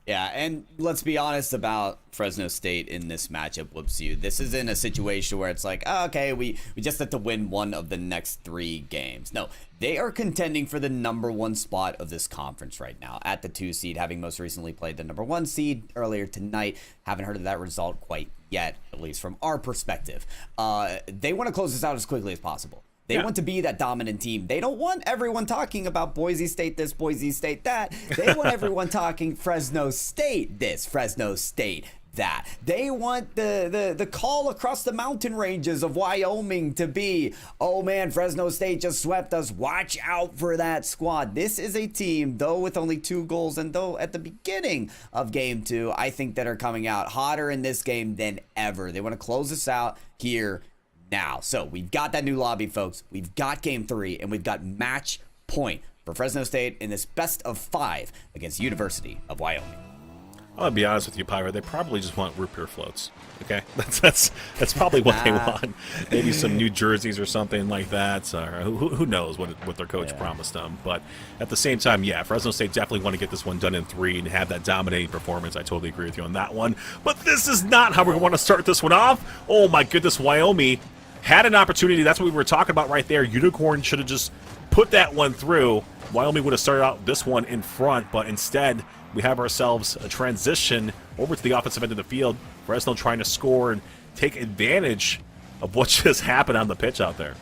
Yeah, and let's be honest about Fresno State in this matchup, UWYO. This isn't a situation where it's like, oh, okay, we just have to win one of the next 3 games. No, they are contending for the #1 spot of this conference right now at the 2 seed, having most recently played the #1 seed earlier tonight. Haven't heard of that result quite yet, at least from our perspective. They want to close this out as quickly as possible. They want to be that dominant team. They don't want everyone talking about Boise State this, Boise State that. They want everyone talking Fresno State this, Fresno State that. They want the call across the mountain ranges of Wyoming to be, oh man, Fresno State just swept us. Watch out for that squad. This is a team, though with only 2 goals, and though at the beginning of game 2, I think that are coming out hotter in this game than ever. They want to close this out here now. So we've got that new lobby, folks. We've got game 3, and we've got match point for Fresno State in this best of 5 against University of Wyoming. I'll be honest with you, Pyro. They probably just want root beer floats. Okay, that's probably what they want. Maybe some new jerseys or something like that. Or who knows what their coach promised them. But at the same time, yeah, Fresno State definitely want to get this one done in 3 and have that dominating performance. I totally agree with you on that one. But this is not how we want to start this one off. Oh my goodness, Wyoming had an opportunity. That's what we were talking about right there. Unicorn should have just put that one through. Wyoming would have started out this one in front, but instead we have ourselves a transition over to the offensive end of the field. Fresno trying to score and take advantage of what just happened on the pitch out there.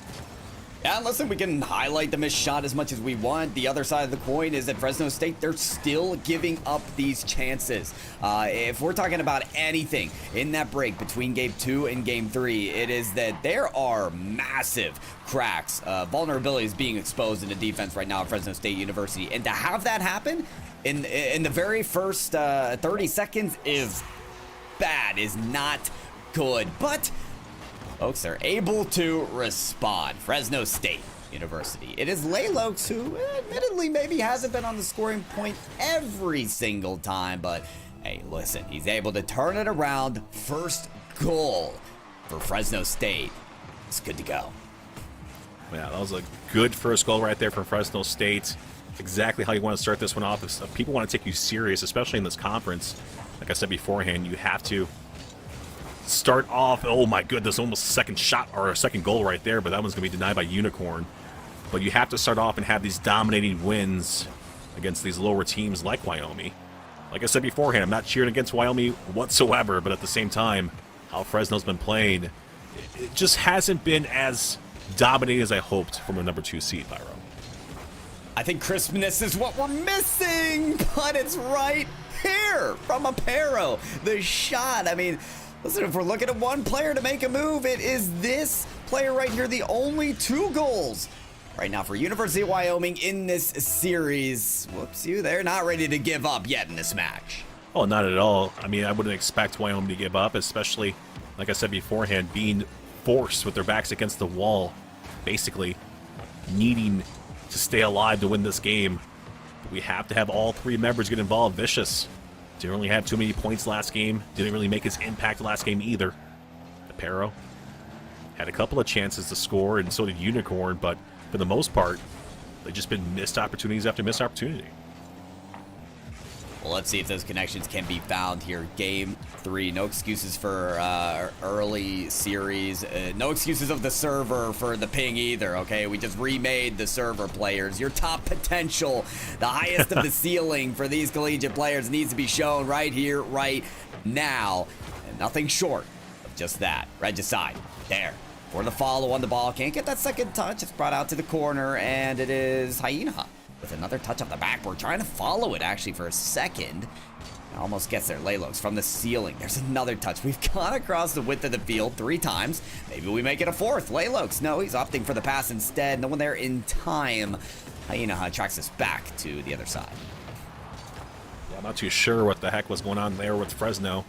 Yeah, listen, we can highlight the missed shot as much as we want. The other side of the coin is that Fresno State, they're still giving up these chances. If we're talking about anything in that break between game 2 and game 3, it is that there are massive cracks, vulnerabilities being exposed in the defense right now at Fresno State University. And to have that happen in the very first 30 seconds is bad, is not good. But folks are able to respond. Fresno State University. It is Laylokes who admittedly maybe hasn't been on the scoring point every single time, but hey, listen, he's able to turn it around. First goal for Fresno State. It's good to go. Yeah, that was a good first goal right there from Fresno State. Exactly how you want to start this one off. If people want to take you serious, especially in this conference, like I said beforehand, you have to start off. Oh my goodness, almost a second shot or a second goal right there, but that one's going to be denied by Unicorn. But you have to start off and have these dominating wins against these lower teams like Wyoming. Like I said beforehand, I'm not cheering against Wyoming whatsoever, but at the same time, how Fresno's been playing, it just hasn't been as dominating as I hoped from a #2 seed, Pyro. I think crispness is what we're missing, but it's right here from Aparo. The shot, I mean, listen, if we're looking at one player to make a move, it is this player right here, the only 2 goals right now for University of Wyoming in this series. Whoops, they're not ready to give up yet in this match. Oh, not at all. I mean, I wouldn't expect Wyoming to give up, especially, like I said beforehand, being forced with their backs against the wall, basically needing to stay alive to win this game. We have to have all 3 members get involved. Vicious didn't really have too many points last game. Didn't really make his impact last game either. Aparo had a couple of chances to score, and so did Unicorn, but for the most part, they've just been missed opportunities after missed opportunity. Well, let's see if those connections can be found here. Game 3, no excuses for early series. No excuses of the server for the ping either, okay? We just remade the server players. Your top potential, the highest of the ceiling for these collegiate players needs to be shown right here, right now. And nothing short of just that. Regicide, there. for the follow on the ball. Can't get that second touch. It's brought out to the corner, and it is Hyena with another touch off the backboard. Trying to follow it, actually, for a second. Almost gets there. Laylox from the ceiling. There's another touch. We've gone across the width of the field 3 times. Maybe we make it a 4th. Laylox, no, he's opting for the pass instead. No one there in time. Hyena tracks us back to the other side. Yeah, I'm not too sure what the heck was going on there with Fresno,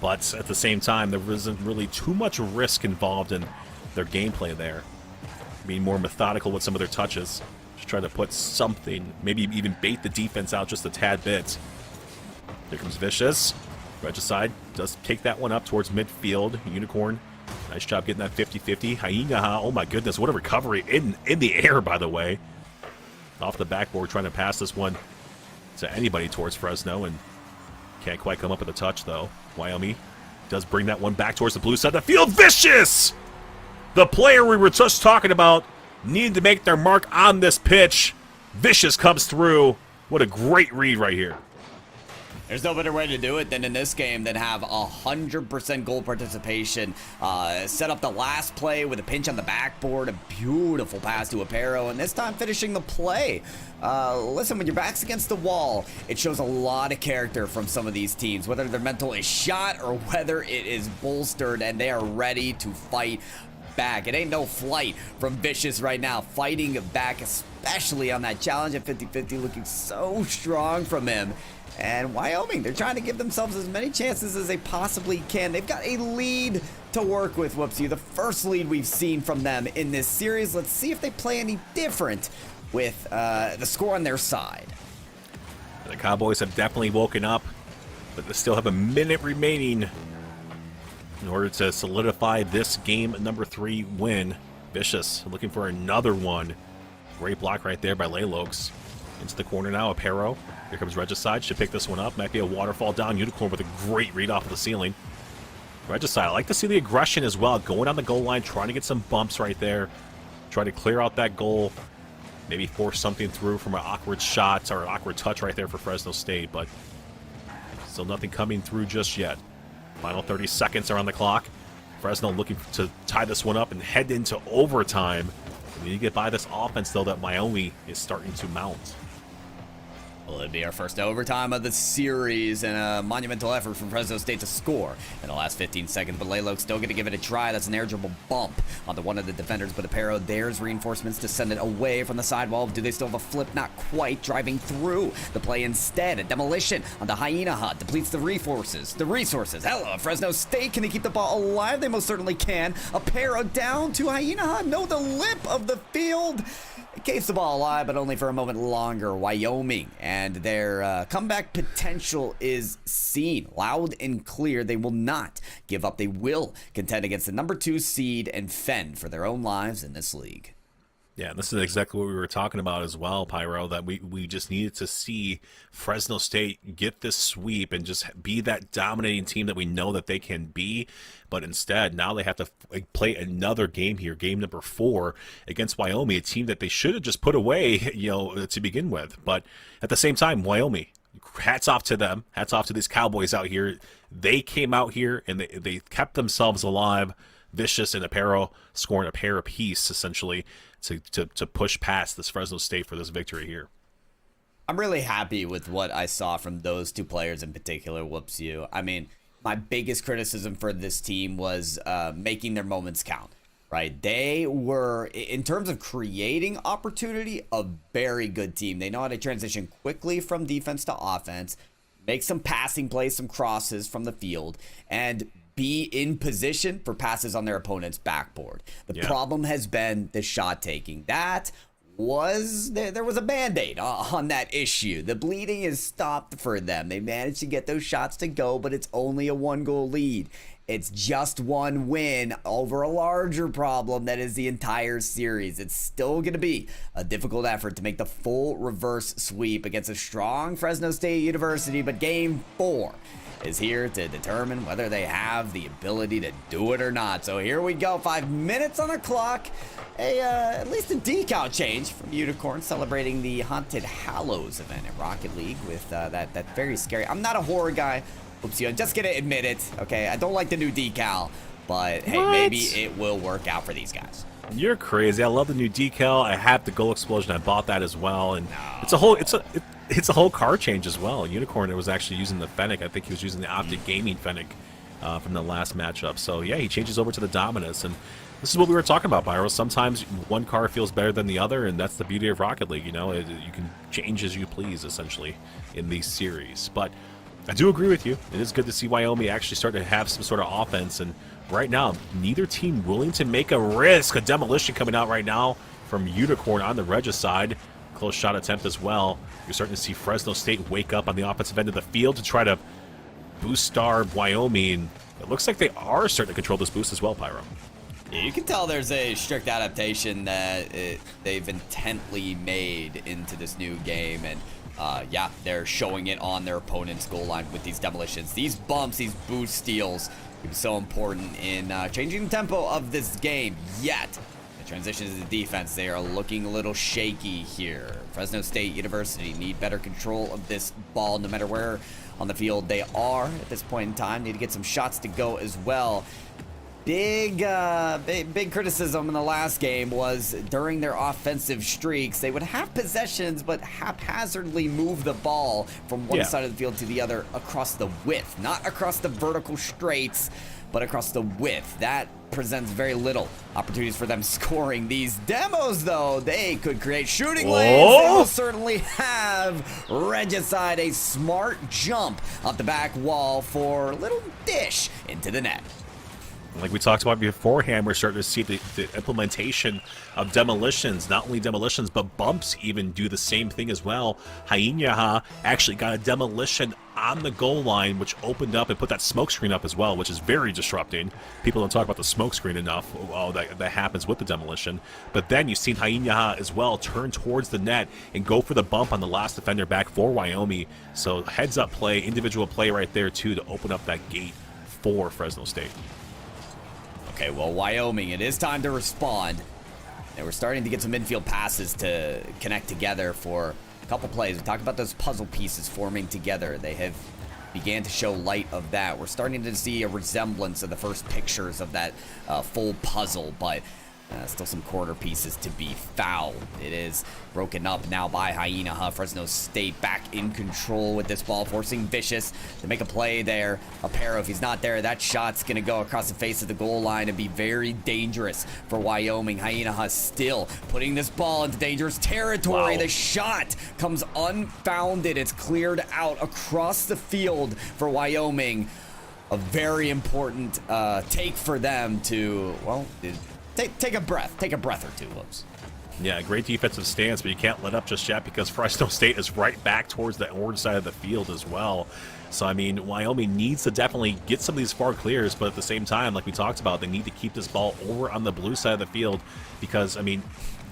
but at the same time, there wasn't really too much risk involved in their gameplay there. Being more methodical with some of their touches. Just try to put something, maybe even bait the defense out just a tad bit. Here comes Vicious. Regicide does take that one up towards midfield. Unicorn, nice job getting that 50-50. Hyena, oh my goodness, what a recovery in the air, by the way. Off the backboard, trying to pass this one to anybody towards Fresno, and can't quite come up with a touch, though. Wyoming does bring that one back towards the blue side of the field. Vicious! The player we were just talking about needing to make their mark on this pitch. Vicious comes through. What a great read right here. There's no better way to do it than in this game than have 100% goal participation. Set up the last play with a pinch on the backboard, a beautiful pass to Aparo, and this time finishing the play. Listen, when your back's against the wall, it shows a lot of character from some of these teams, whether their mental is shot or whether it is bolstered and they are ready to fight back. It ain't no flight from Vicious right now, fighting back, especially on that challenge at 50-50, looking so strong from him. And Wyoming, they're trying to give themselves as many chances as they possibly can. They've got a lead to work with, UWYO, the first lead we've seen from them in this series. Let's see if they play any different with the score on their side. The Cowboys have definitely woken up, but they still have a minute remaining in order to solidify this game number 3 win. Vicious looking for another one. Great block right there by Laylox. Into the corner now, Aparo. Here comes Regicide, should pick this one up. Might be a waterfall down. Unicorn with a great read off of the ceiling. Regicide, I like to see the aggression as well. Going on the goal line, trying to get some bumps right there. Try to clear out that goal. Maybe force something through from an awkward shot or an awkward touch right there for Fresno State, but still nothing coming through just yet. Final 30 seconds are on the clock. Fresno looking to tie this one up and head into overtime. We need to get by this offense, though, that Wyoming is starting to mount. Well, it'd be our first overtime of the series and a monumental effort from Fresno State to score in the last 15 seconds. But Laylox still going to give it a try. That's an air dribble bump onto one of the defenders. But Aparo, there's reinforcements to send it away from the sidewall. Do they still have a flip? Not quite. Driving through the play instead. A demolition on the Hyena Hut. Depletes the resources. Hello, Fresno State. Can they keep the ball alive? They most certainly can. Aparo down to Hyena Hut. No, the lip of the field. It keeps the ball alive, but only for a moment longer. Wyoming and their comeback potential is seen loud and clear. They will not give up. They will contend against the number 2 seed and fend for their own lives in this league. Yeah, this is exactly what we were talking about as well, Pyro, that we just needed to see Fresno State get this sweep and just be that dominating team that we know that they can be. But instead, now they have to play another game here, game number 4 against Wyoming, a team that they should have just put away, to begin with. But at the same time, Wyoming, hats off to them. Hats off to these Cowboys out here. They came out here and they kept themselves alive. Vicious and Aparo scoring a pair apiece, essentially, to push past this Fresno State for this victory here. I'm really happy with what I saw from those 2 players in particular, UWYO. I mean, my biggest criticism for this team was making their moments count, right? They were, in terms of creating opportunity, a very good team. They know how to transition quickly from defense to offense, make some passing plays, some crosses from the field, and be in position for passes on their opponent's backboard. The problem has been the shot taking. That was, there was a band-aid on that issue. The bleeding is stopped for them. They managed to get those shots to go, but it's only a 1-goal lead. It's just 1 win over a larger problem that is the entire series. It's still going to be a difficult effort to make the full reverse sweep against a strong Fresno State University, but game 4 is here to determine whether they have the ability to do it or not. So here we go, 5 minutes on the clock. At least a decal change from Unicorn, celebrating the Haunted Hallows event at Rocket League with that very scary. I'm not a horror guy. Oops, I'm just gonna admit it. Okay, I don't like the new decal, but hey, What? maybe it will work out for these guys. You're crazy. I love the new decal. I have the goal explosion. I bought that as well, and it's a whole it's a whole car change as well. Unicorn was actually using the Fennec. I think he was using the Optic Gaming Fennec from the last matchup. So yeah, he changes over to the Dominus, and this is what we were talking about, Pyro. Sometimes one car feels better than the other, and that's the beauty of Rocket League. You know, you can change as you please essentially in these series. But I do agree with you. It is good to see Wyoming actually start to have some sort of offense, and right now, neither team willing to make a risk. A demolition coming out right now from Unicorn on the Regis side. Close shot attempt as well. You're starting to see Fresno State wake up on the offensive end of the field to try to boost star Wyoming. It looks like they are starting to control this boost as well, Pyro. Yeah, you can tell there's a strict adaptation that they've intently made into this new game, and yeah, they're showing it on their opponent's goal line with these demolitions. These bumps, these boost steals, be so important in changing the tempo of this game. Yet the transitions to the defense, they are looking a little shaky here. Fresno State University need better control of this ball no matter where on the field they are at this point in time. Need to get some shots to go as well. Big criticism in the last game was during their offensive streaks, they would have possessions but haphazardly move the ball from one side of the field to the other across the width, not across the vertical straights, but across the width. That presents very little opportunities for them scoring. These demos, though, they could create shooting lanes. They will certainly have. Regicide, a smart jump off the back wall for a little dish into the net. Like we talked about beforehand, we're starting to see the implementation of demolitions. Not only demolitions, but bumps even do the same thing as well. Hainyaha actually got a demolition on the goal line, which opened up and put that smoke screen up as well, which is very disrupting. People don't talk about the smoke screen enough. Oh, that happens with the demolition. But then you've seen Hainyaha as well turn towards the net and go for the bump on the last defender back for Wyoming. So heads up play, individual play right there too to open up that gate for Fresno State. Okay, well, Wyoming, it is time to respond. And we're starting to get some infield passes to connect together for a couple plays. We talked about those puzzle pieces forming together. They have began to show light of that. We're starting to see a resemblance of the first pictures of that full puzzle, but still some corner pieces to be fouled. It is broken up now by Hainyaha. Fresno State back in control with this ball, forcing Vicious to make a play there. Aparo, if he's not there, that shot's going to go across the face of the goal line and be very dangerous for Wyoming. Hainyaha still putting this ball into dangerous territory. Wow. The shot comes unfounded. It's cleared out across the field for Wyoming. A very important take for them to, well, Take a breath or two, Lopes. Yeah, great defensive stance, but you can't let up just yet because Fresno State is right back towards the orange side of the field as well. So, I mean, Wyoming needs to definitely get some of these far clears, but at the same time, like we talked about, they need to keep this ball over on the blue side of the field because, I mean,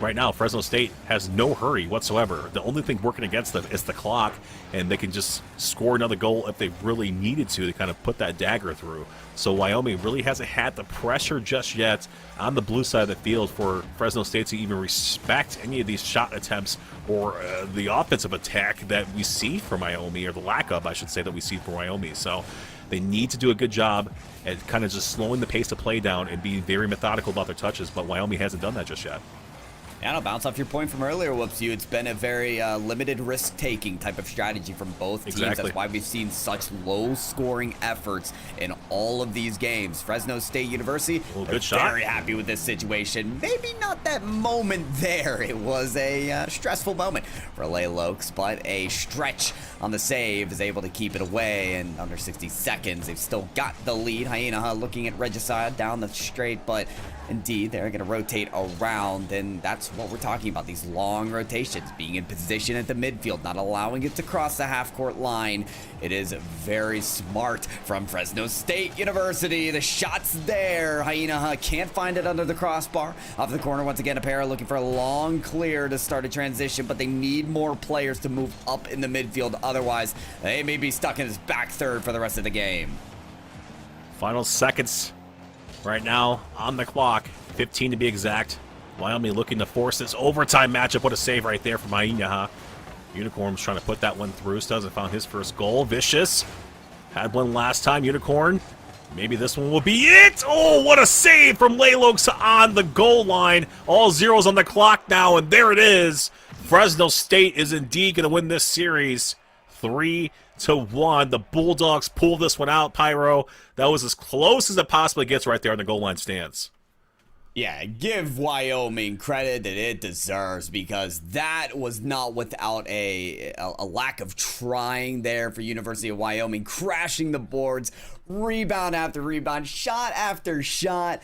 right now, Fresno State has no hurry whatsoever. The only thing working against them is the clock, and they can just score another goal if they really needed to kind of put that dagger through. So Wyoming really hasn't had the pressure just yet on the blue side of the field for Fresno State to even respect any of these shot attempts or the offensive attack that we see from Wyoming, or the lack of, I should say, that we see for Wyoming. So they need to do a good job at kind of just slowing the pace of play down and being very methodical about their touches, but Wyoming hasn't done that just yet. And I'll bounce off your point from earlier, UWYO. It's been a very limited risk-taking type of strategy from both teams. Exactly. That's why we've seen such low-scoring efforts in all of these games. Fresno State University, good shot. Very happy with this situation. Maybe not that moment there. It was a stressful moment for Lay Lokes, but a stretch on the save is able to keep it away in under 60 seconds. They've still got the lead. Hainyaha looking at Regicide down the straight, but indeed, they're going to rotate around, and that's what we're talking about, these long rotations, being in position at the midfield, not allowing it to cross the half-court line. It is very smart from Fresno State University. The shot's there. Hainyaha can't find it under the crossbar. Off the corner, once again, Aparo looking for a long clear to start a transition, but they need more players to move up in the midfield. Otherwise, they may be stuck in this back third for the rest of the game. Final seconds right now on the clock, 15 to be exact. Wyoming looking to force this overtime matchup. What a save right there from Hainyaha. Unicorn's trying to put that one through. Still hasn't found his first goal. Vicious had one last time. Unicorn Maybe this one will be it. Oh, what a save from Laylox on the goal line. All zeros on the clock now, and there it is. Fresno State is indeed going to win this series 3-1. The Bulldogs pull this one out, Pyro. That was as close as it possibly gets right there on the goal line stance. Yeah, give Wyoming credit that it deserves, because that was not without a lack of trying there for University of Wyoming, crashing the boards, rebound after rebound, shot after shot,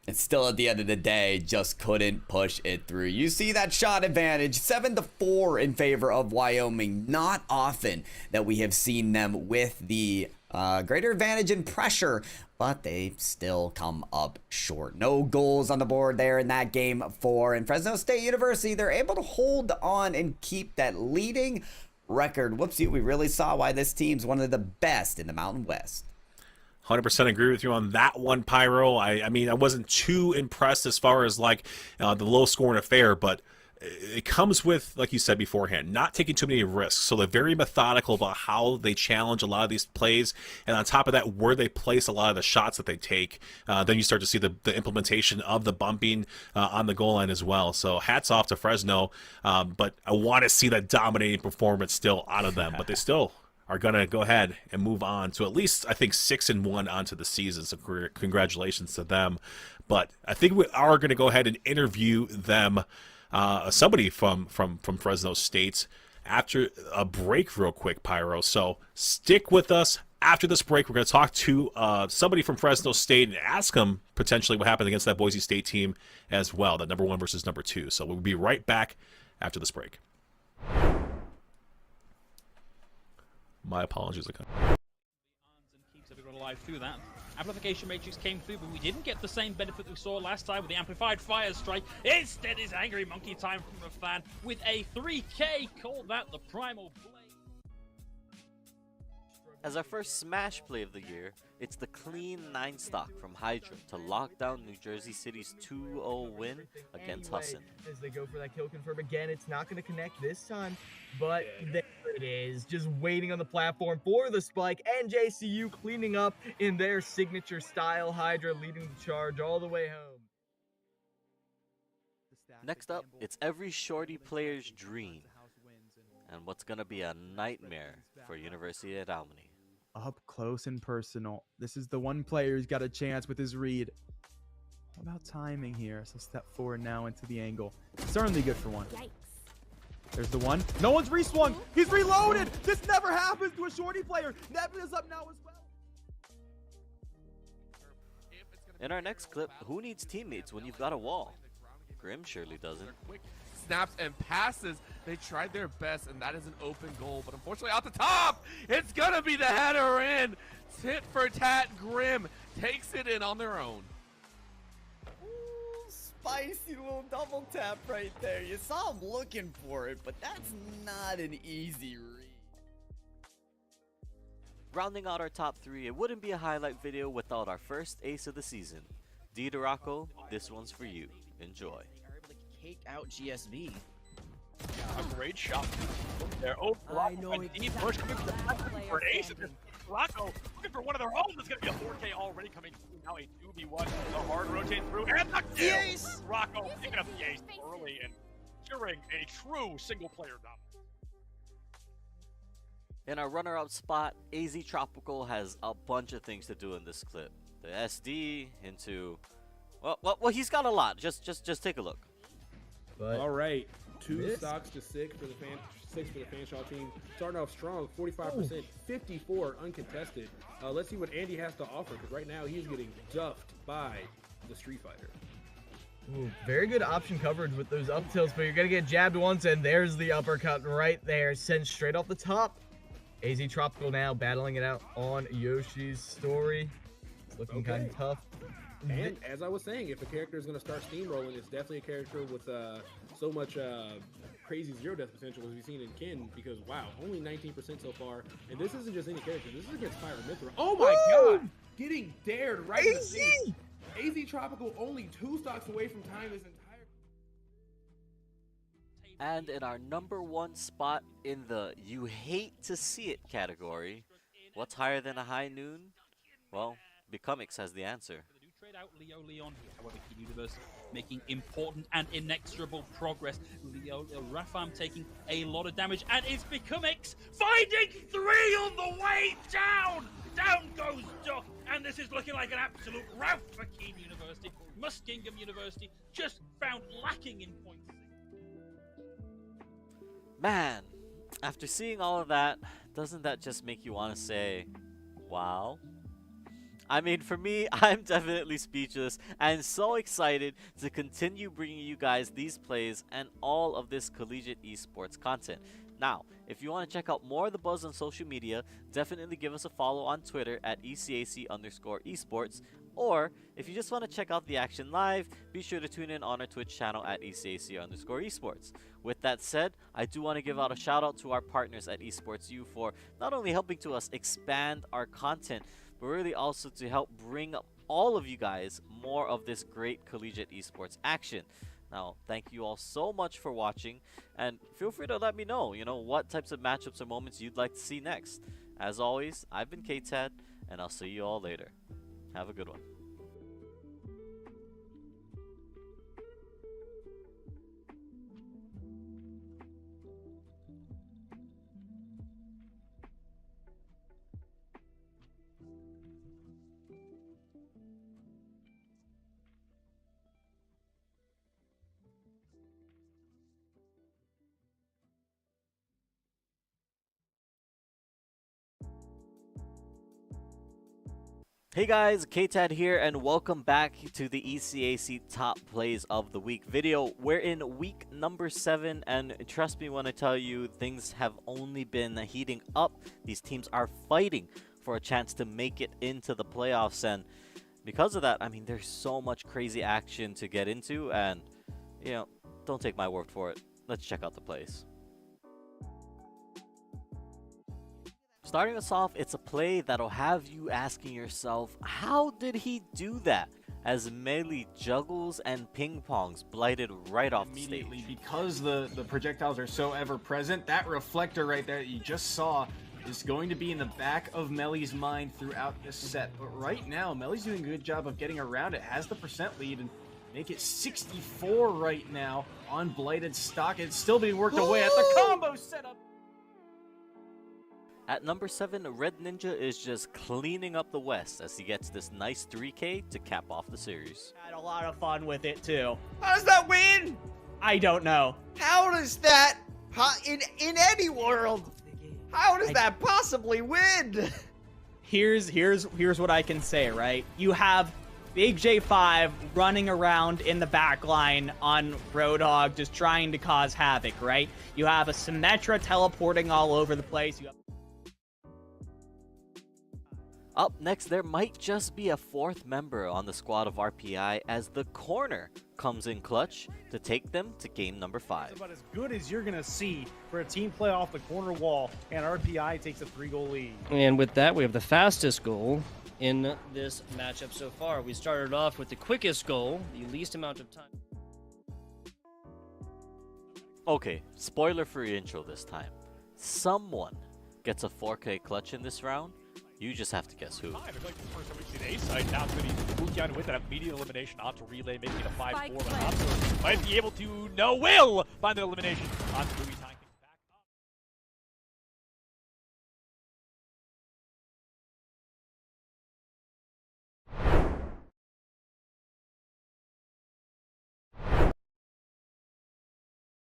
and still at the end of the day, just couldn't push it through. You see that shot advantage, 7-4 in favor of Wyoming. Not often that we have seen them with the greater advantage in pressure, but they still come up short. No goals on the board there in that game 4. And Fresno State University, they're able to hold on and keep that leading record. Whoopsie, we really saw why this team's one of the best in the Mountain West. 100% agree with you on that one, Pyro. I mean, I wasn't too impressed as far as like the low scoring affair, but it comes with, like you said beforehand, not taking too many risks. So they're very methodical about how they challenge a lot of these plays. And on top of that, where they place a lot of the shots that they take, then you start to see the implementation of the bumping on the goal line as well. So hats off to Fresno. But I want to see that dominating performance still out of them. But they still are going to go ahead and move on to at least, I think, 6-1 onto the season. So congratulations to them. But I think we are going to go ahead and interview them. Somebody from Fresno State after a break real quick, Pyro. So stick with us. After this break, we're going to talk to somebody from Fresno State and ask them potentially what happened against that Boise State team as well, that number 1 versus number 2. So we'll be right back after this break. My apologies. Keeps everyone alive through that. Amplification Matrix came through, but we didn't get the same benefit we saw last time with the Amplified Fire Strike. Instead is Angry Monkey time from the fan with a 3K. Call that the Primal Blade. As our first Smash play of the year, it's the clean 9 stock from Hydra to lock down New Jersey City's 2-0 win against Husson. As they go for that kill confirm again, it's not going to connect this time, but there it is, just waiting on the platform for the spike. NJCU cleaning up in their signature style. Hydra leading the charge all the way home. Next up, it's every shorty player's dream, and what's going to be a nightmare for University at Albany. Up close and personal. This is the one player who's got a chance with his read. What about timing here? So step forward now into the angle. Certainly good for one. Yikes. There's the one. No one's reswung. He's reloaded. This never happens to a shorty player. Nebula's up now as well. In our next clip, who needs teammates when you've got a wall? Grim surely doesn't. Snaps and passes. They tried their best, and that is an open goal. But unfortunately, out the top, it's going to be the header in. Tit for tat. Grim takes it in on their own. Ooh, spicy little double tap right there. You saw him looking for it, but that's not an easy read. Rounding out our top 3, it wouldn't be a highlight video without our first ace of the season. D. DeRocco, this one's for you. Enjoy. Cake out GSB. A great shot there. Oh, I know exactly. First coming for an ace. Rocco looking for one of their own. There's going to be a 4K already coming through. Now a 2v1. The hard rotate through. And the kill. Ace. Rocco picking up the ace early and securing a true single-player dominance. In our runner-up spot, AZ Tropical has a bunch of things to do in this clip. The SD into... Well, he's got a lot. Just take a look. But all right, 2 stocks to 6 for the Fanshawe team. Starting off strong, 45%, 54 uncontested. Let's see what Andy has to offer, because right now he's getting duffed by the Street Fighter. Ooh, very good option coverage with those up tilts, but you're going to get jabbed once, and there's the uppercut right there, sent straight off the top. AZ Tropical now battling it out on Yoshi's story. It's looking kind of tough. And as I was saying, if a character is going to start steamrolling, it's definitely a character with so much crazy zero death potential as we've seen in Kin, because wow, only 19% so far. And this isn't just any character, this is against Fire Mithra. Oh my god! Getting dared right in the face. AZ Tropical only 2 stocks away from tying this entire... And in our number 1 spot in the you hate to see it category, what's higher than a high noon? Well, Becomix has the answer. Trade out Leo Leon here. However, Kid Universe making important and inexorable progress. Leo Rafam taking a lot of damage, and it's Becomix finding 3 on the way down! Down goes Duck, and this is looking like an absolute rout for Keen University. Muskingum University just found lacking in points. Man, after seeing all of that, doesn't that just make you want to say, wow? I mean, for me, I'm definitely speechless and so excited to continue bringing you guys these plays and all of this collegiate esports content. Now, if you want to check out more of the buzz on social media, definitely give us a follow on Twitter at ECAC_esports. Or, if you just want to check out the action live, be sure to tune in on our Twitch channel at ECAC_esports. With that said, I do want to give out a shout out to our partners at SJSU for not only helping to us expand our content, but really also to help bring up all of you guys more of this great collegiate esports action. Now, thank you all so much for watching, and feel free to let me know, what types of matchups or moments you'd like to see next. As always, I've been KTAD, and I'll see you all later. Have a good one. Hey guys, KTAD here, and welcome back to the ECAC Top Plays of the Week video. We're in week number 7, and trust me when I tell you, things have only been heating up. These teams are fighting for a chance to make it into the playoffs, and because of that, I mean, there's so much crazy action to get into, and, don't take my word for it. Let's check out the plays. Starting us off, it's a play that'll have you asking yourself, how did he do that? As Melee juggles and ping pongs blighted right off the stage. Because the projectiles are so ever present, that reflector right there that you just saw is going to be in the back of Melee's mind throughout this set. But right now, Melee's doing a good job of getting around it, has the percent lead, and make it 64 right now on blighted stock. It's still being worked away at the combo setup. At number 7, Red Ninja is just cleaning up the West as he gets this nice 3K to cap off the series. Had a lot of fun with it too. How does that win? I don't know. How does that, in any world, how does that possibly win? Here's what I can say, right? You have Big J5 running around in the back line on Roadhog just trying to cause havoc, right? You have a Symmetra teleporting all over the place. You have Up next, there might just be a 4th member on the squad of RPI as the corner comes in clutch to take them to game number 5. It's about as good as you're going to see for a team play off the corner wall, and RPI takes a 3-goal lead. And with that, we have the fastest goal in this matchup so far. We started off with the quickest goal, the least amount of time. Okay, spoiler for your intro this time. Someone gets a 4K clutch in this round. You just have to guess who. Like the first time we've seen A-side, now it's going to move down with that immediate elimination onto Relay, making it a 5-4, but Opso might be able to, will find the elimination on Louis tying things back up.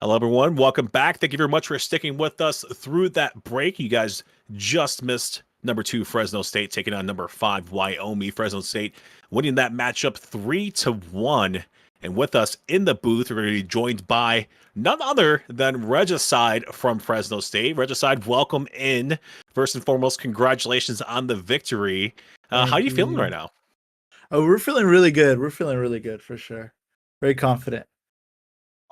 Hello, everyone. Welcome back. Thank you very much for sticking with us through that break. You guys just missed number 2 Fresno State taking on number 5 Wyoming. Fresno State winning that matchup 3-1. And with us in the booth, we're going to be joined by none other than Regicide from Fresno State. Regicide, welcome in. First and foremost, congratulations on the victory. How are you feeling right now? Oh, we're feeling really good. We're feeling really good for sure. Very confident.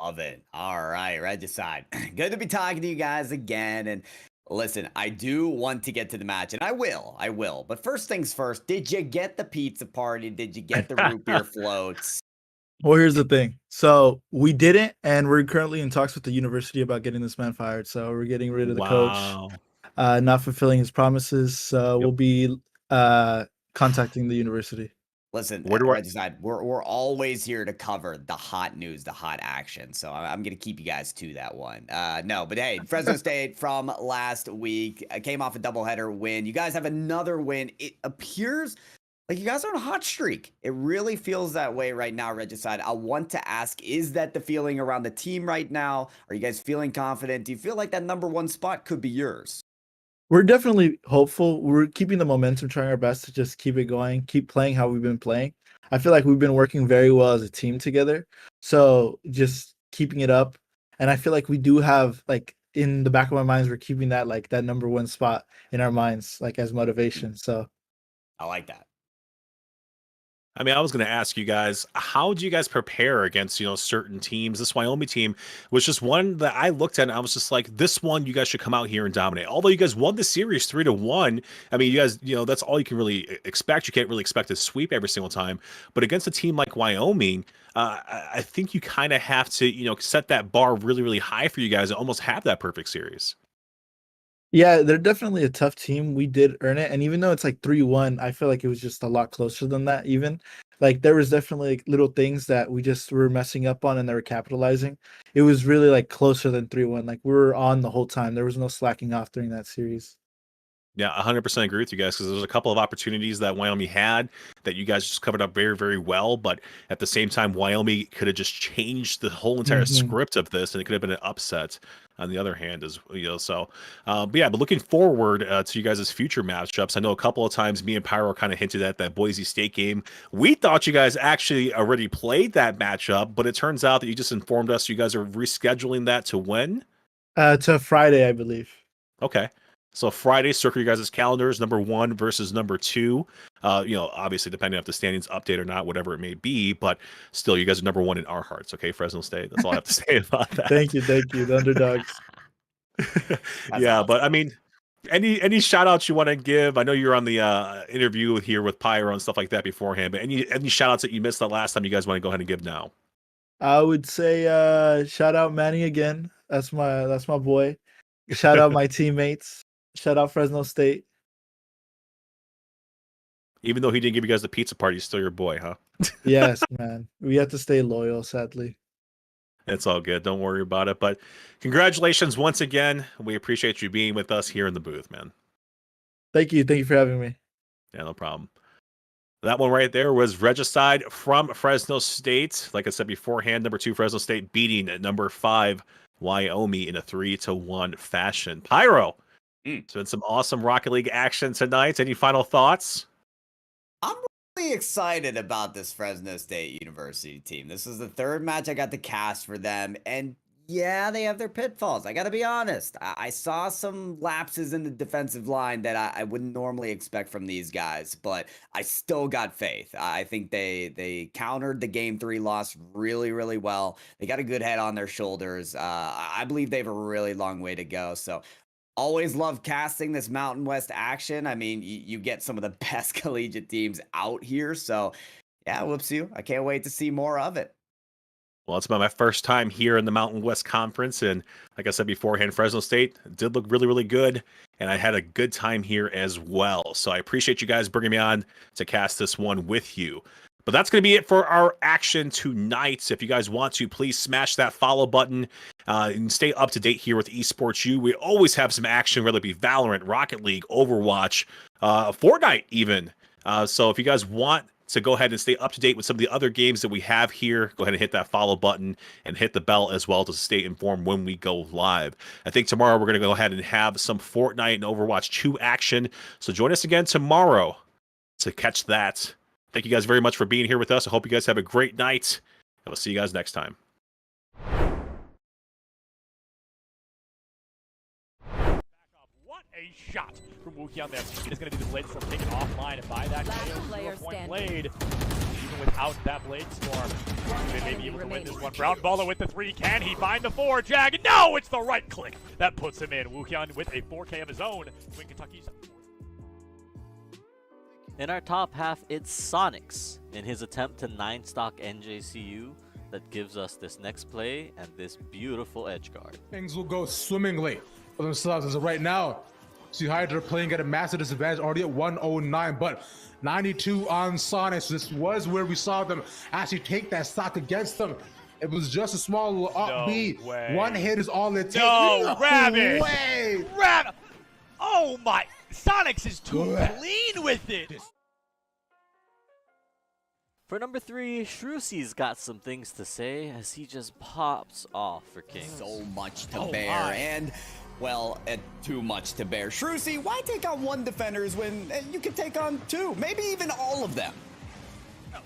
Love it. All right, Regicide. Good to be talking to you guys again. And listen, I do want to get to the match, and I will. But first things first, did you get the pizza party? Did you get the root beer floats? Well, here's the thing. So we didn't, and we're currently in talks with the university about getting this man fired. So we're getting rid of the coach, not fulfilling his promises. So we'll be contacting the university. Listen, Where do I- Regicide, we're always here to cover the hot news, the hot action. So I'm going to keep you guys to that one. No, but hey, Fresno State from last week came off a doubleheader win. You guys have another win. It appears like you guys are on a hot streak. It really feels that way right now, Regicide. I want to ask, is that the feeling around the team right now? Are you guys feeling confident? Do you feel like that #1 spot could be yours? We're definitely hopeful. We're keeping the momentum, trying our best to just keep it going, keep playing how we've been playing. I feel like we've been working very well as a team together. So just keeping it up. And I feel like we do have, like, in the back of our minds, we're keeping that, like, that #1 spot in our minds, like, as motivation. So I like that. I mean, I was going to ask you guys, how do you guys prepare against, certain teams? This Wyoming team was just one that I looked at and I was just like, this one, you guys should come out here and dominate. Although you guys won the series 3-1. I mean, you guys, that's all you can really expect. You can't really expect to sweep every single time. But against a team like Wyoming, I think you kind of have to, set that bar really, really high for you guys and almost have that perfect series. yeah, they're definitely a tough team. We did earn it. And even though it's like 3-1, I feel like it was just a lot closer than that even. Like there was definitely like little things that we just were messing up on and they were capitalizing. It was really like closer than 3-1. Like we were on the whole time. There was no slacking off during that series. Yeah, 100% agree with you guys because there's a couple of opportunities that Wyoming had that you guys just covered up very, very well. But at the same time, Wyoming could have just changed the whole entire script of this, and it could have been an upset. On the other hand, but looking forward to you guys' future matchups. I know a couple of times me and Pyro kind of hinted at that Boise State game. We thought you guys actually already played that matchup, but it turns out that you just informed us you guys are rescheduling that to when? To Friday, I believe. Okay. So Friday, circle your guys' calendars, #1 versus #2. Obviously depending on if the standings update or not, whatever it may be, but still, you guys are #1 in our hearts. Okay, Fresno State. That's all I have to say about that. Thank you, the underdogs. Yeah, awesome. But I mean, any shout outs you want to give? I know you're on the interview here with Pyro and stuff like that beforehand, but any shout outs that you missed the last time you guys want to go ahead and give now? I would say shout out Manny again. That's my boy. Shout out my teammates. Shout out Fresno State. Even though he didn't give you guys the pizza party, he's still your boy, huh? Yes, man. We have to stay loyal, sadly. It's all good. Don't worry about it. But congratulations once again. We appreciate you being with us here in the booth, man. Thank you. Thank you for having me. Yeah, no problem. That one right there was Regicide from Fresno State. Like I said beforehand, #2 Fresno State beating #5 Wyoming in a 3-1 fashion. Pyro. It's been some awesome Rocket League action tonight. Any final thoughts? I'm really excited about this Fresno State University team. This is the third match I got to cast for them, and yeah, they have their pitfalls. I got to be honest. I saw some lapses in the defensive line that I wouldn't normally expect from these guys, but I still got faith. I think they countered the Game 3 loss really, really well. They got a good head on their shoulders. I believe they have a really long way to go, so always love casting this Mountain West action. I mean, you get some of the best collegiate teams out here. So, yeah, UWYO. I can't wait to see more of it. Well, it's been my first time here in the Mountain West Conference. And like I said beforehand, Fresno State did look really, really good. And I had a good time here as well. So I appreciate you guys bringing me on to cast this one with you. But that's going to be it for our action tonight. So if you guys want to, please smash that follow button and stay up to date here with eSports We always have some action, whether it be Valorant, Rocket League, Overwatch, Fortnite even. So if you guys want to go ahead and stay up to date with some of the other games that we have here, go ahead and hit that follow button and hit the bell as well to stay informed when we go live. I think tomorrow we're going to go ahead and have some Fortnite and Overwatch 2 action. So join us again tomorrow to catch that. Thank you guys very much for being here with us. I hope you guys have a great night, and we'll see you guys next time. What a shot from Wukian there. It is going to do the Blade Storm taken offline, and by that KO Blade, even without that Blade Storm, they may be able to win this one. Brown Baller with the 3. Can he find the 4? Jag? No, it's the right click that puts him in. Wukian with a 4K of his own. Win Kentucky's. In our top half, it's Sonics in his attempt to 9-stock NJCU that gives us this next play and this beautiful edge guard. Things will go swimmingly for themselves as of right now. See Hydra playing at a massive disadvantage, already at 109, but 92 on Sonic. So this was where we saw them actually take that stock against them. It was just a small little up B. One hit is all it takes. No, Ravage! Way! Oh my! Sonics is too clean with it! For number 3, Shrusi's got some things to say as he just pops off for King. So much to bear, and well, too much to bear. Shrusi, why take on 1 defenders when you can take on 2, maybe even all of them?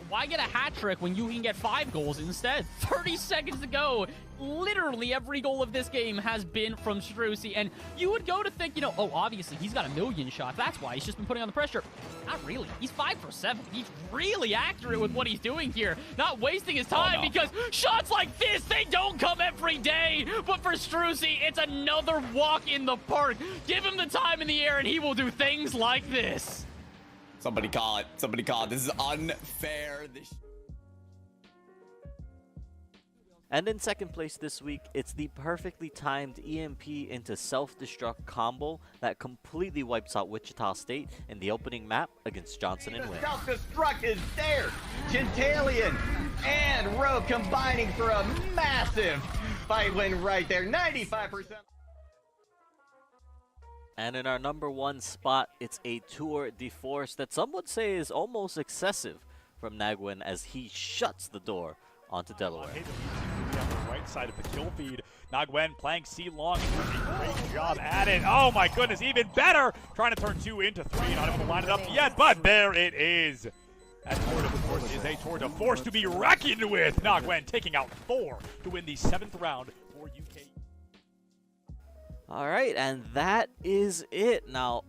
Why get a hat trick when you can get 5 goals instead? 30 seconds to go. Literally every goal of this game has been from Strucy, and you would go to think, you know, oh, obviously he's got a million shots. That's why he's just been putting on the pressure. Not really. He's 5 for 7. He's really accurate with what he's doing here. Not wasting his time because shots like this, they don't come every day. But for Strucy, it's another walk in the park. Give him the time in the air and he will do things like this. Somebody call it. Somebody call it. This is unfair. And in second place this week, it's the perfectly timed EMP into self-destruct combo that completely wipes out Wichita State in the opening map against Johnson and Wynn. Self-destruct is there. Gentalian and Rogue combining for a massive fight win right there. 95%. And in our number 1 spot, it's a tour de force that some would say is almost excessive from Nagwin as he shuts the door onto Delaware. On the right side of the kill feed, Nagwen playing C-Long and doing a great job at it. Oh my goodness, even better! Trying to turn 2 into 3, not able to line it up yet, but there it is. That tour de force is a tour de force to be reckoned with. Nagwen taking out 4 to win the 7th round for UK. All right, and that is it. Now,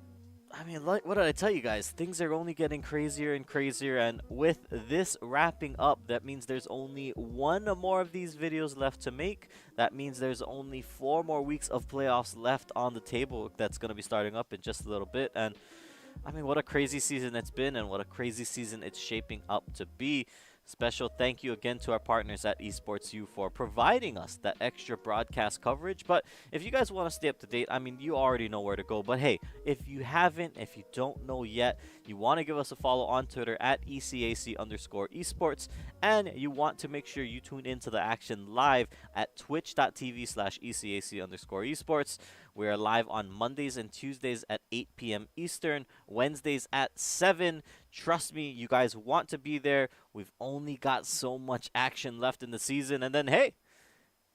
I mean, what did I tell you guys? Things are only getting crazier and crazier, and with this wrapping up, that means there's only 1 more of these videos left to make. That means there's only 4 more weeks of playoffs left on the table that's going to be starting up in just a little bit. And, I mean, what a crazy season it's been, and what a crazy season it's shaping up to be. Special thank you again to our partners at SJSU for providing us that extra broadcast coverage. But if you guys want to stay up to date, I mean, you already know where to go. But hey, if you haven't, if you don't know yet, you want to give us a follow on Twitter at ECAC_esports. And you want to make sure you tune into the action live at twitch.tv/ECAC_esports. We are live on Mondays and Tuesdays at 8 p.m. Eastern, Wednesdays at 7. Trust me, you guys want to be there. We've only got so much action left in the season. And then, hey,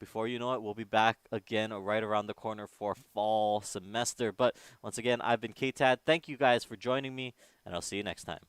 before you know it, we'll be back again right around the corner for fall semester. But once again, I've been K-Tad. Thank you guys for joining me, and I'll see you next time.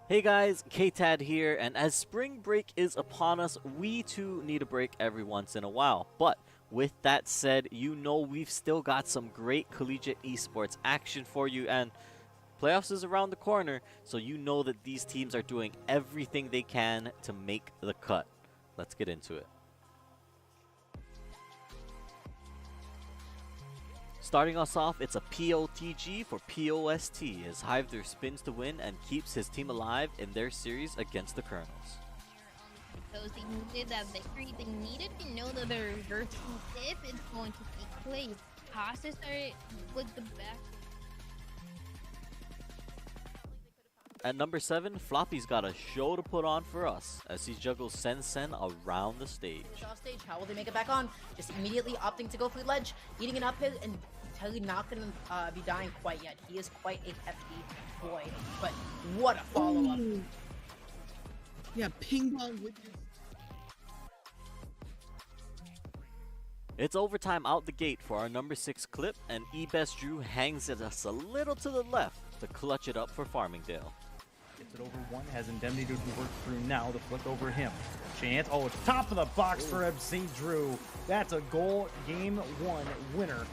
Hey guys, K-Tad here, and as spring break is upon us, we too need a break every once in a while. But with that said, you know we've still got some great collegiate esports action for you, and playoffs is around the corner, so you know that these teams are doing everything they can to make the cut. Let's get into it. Starting us off, it's a POTG for POST as Hive spins to win and keeps his team alive in their series against the Colonels. Those they needed that victory, they needed to know that their reverse if it's going to take place. Hostas are with the back. At number 7, Floppy's got a show to put on for us as he juggles Sen around the stage. Stage, how will they make it back on? Just immediately opting to go for the ledge, eating an up hit, and Telly not going to be dying quite yet. He is quite a hefty boy, but what a follow-up. Yeah, ping pong with this. It's overtime out the gate for our number 6 clip, and eBest Drew hangs it us a little to the left to clutch it up for Farmingdale. Gets it over 1, has Indemnity to work through now to flick over him. Chance, oh, it's top of the box for MC Drew. That's a goal, game 1 winner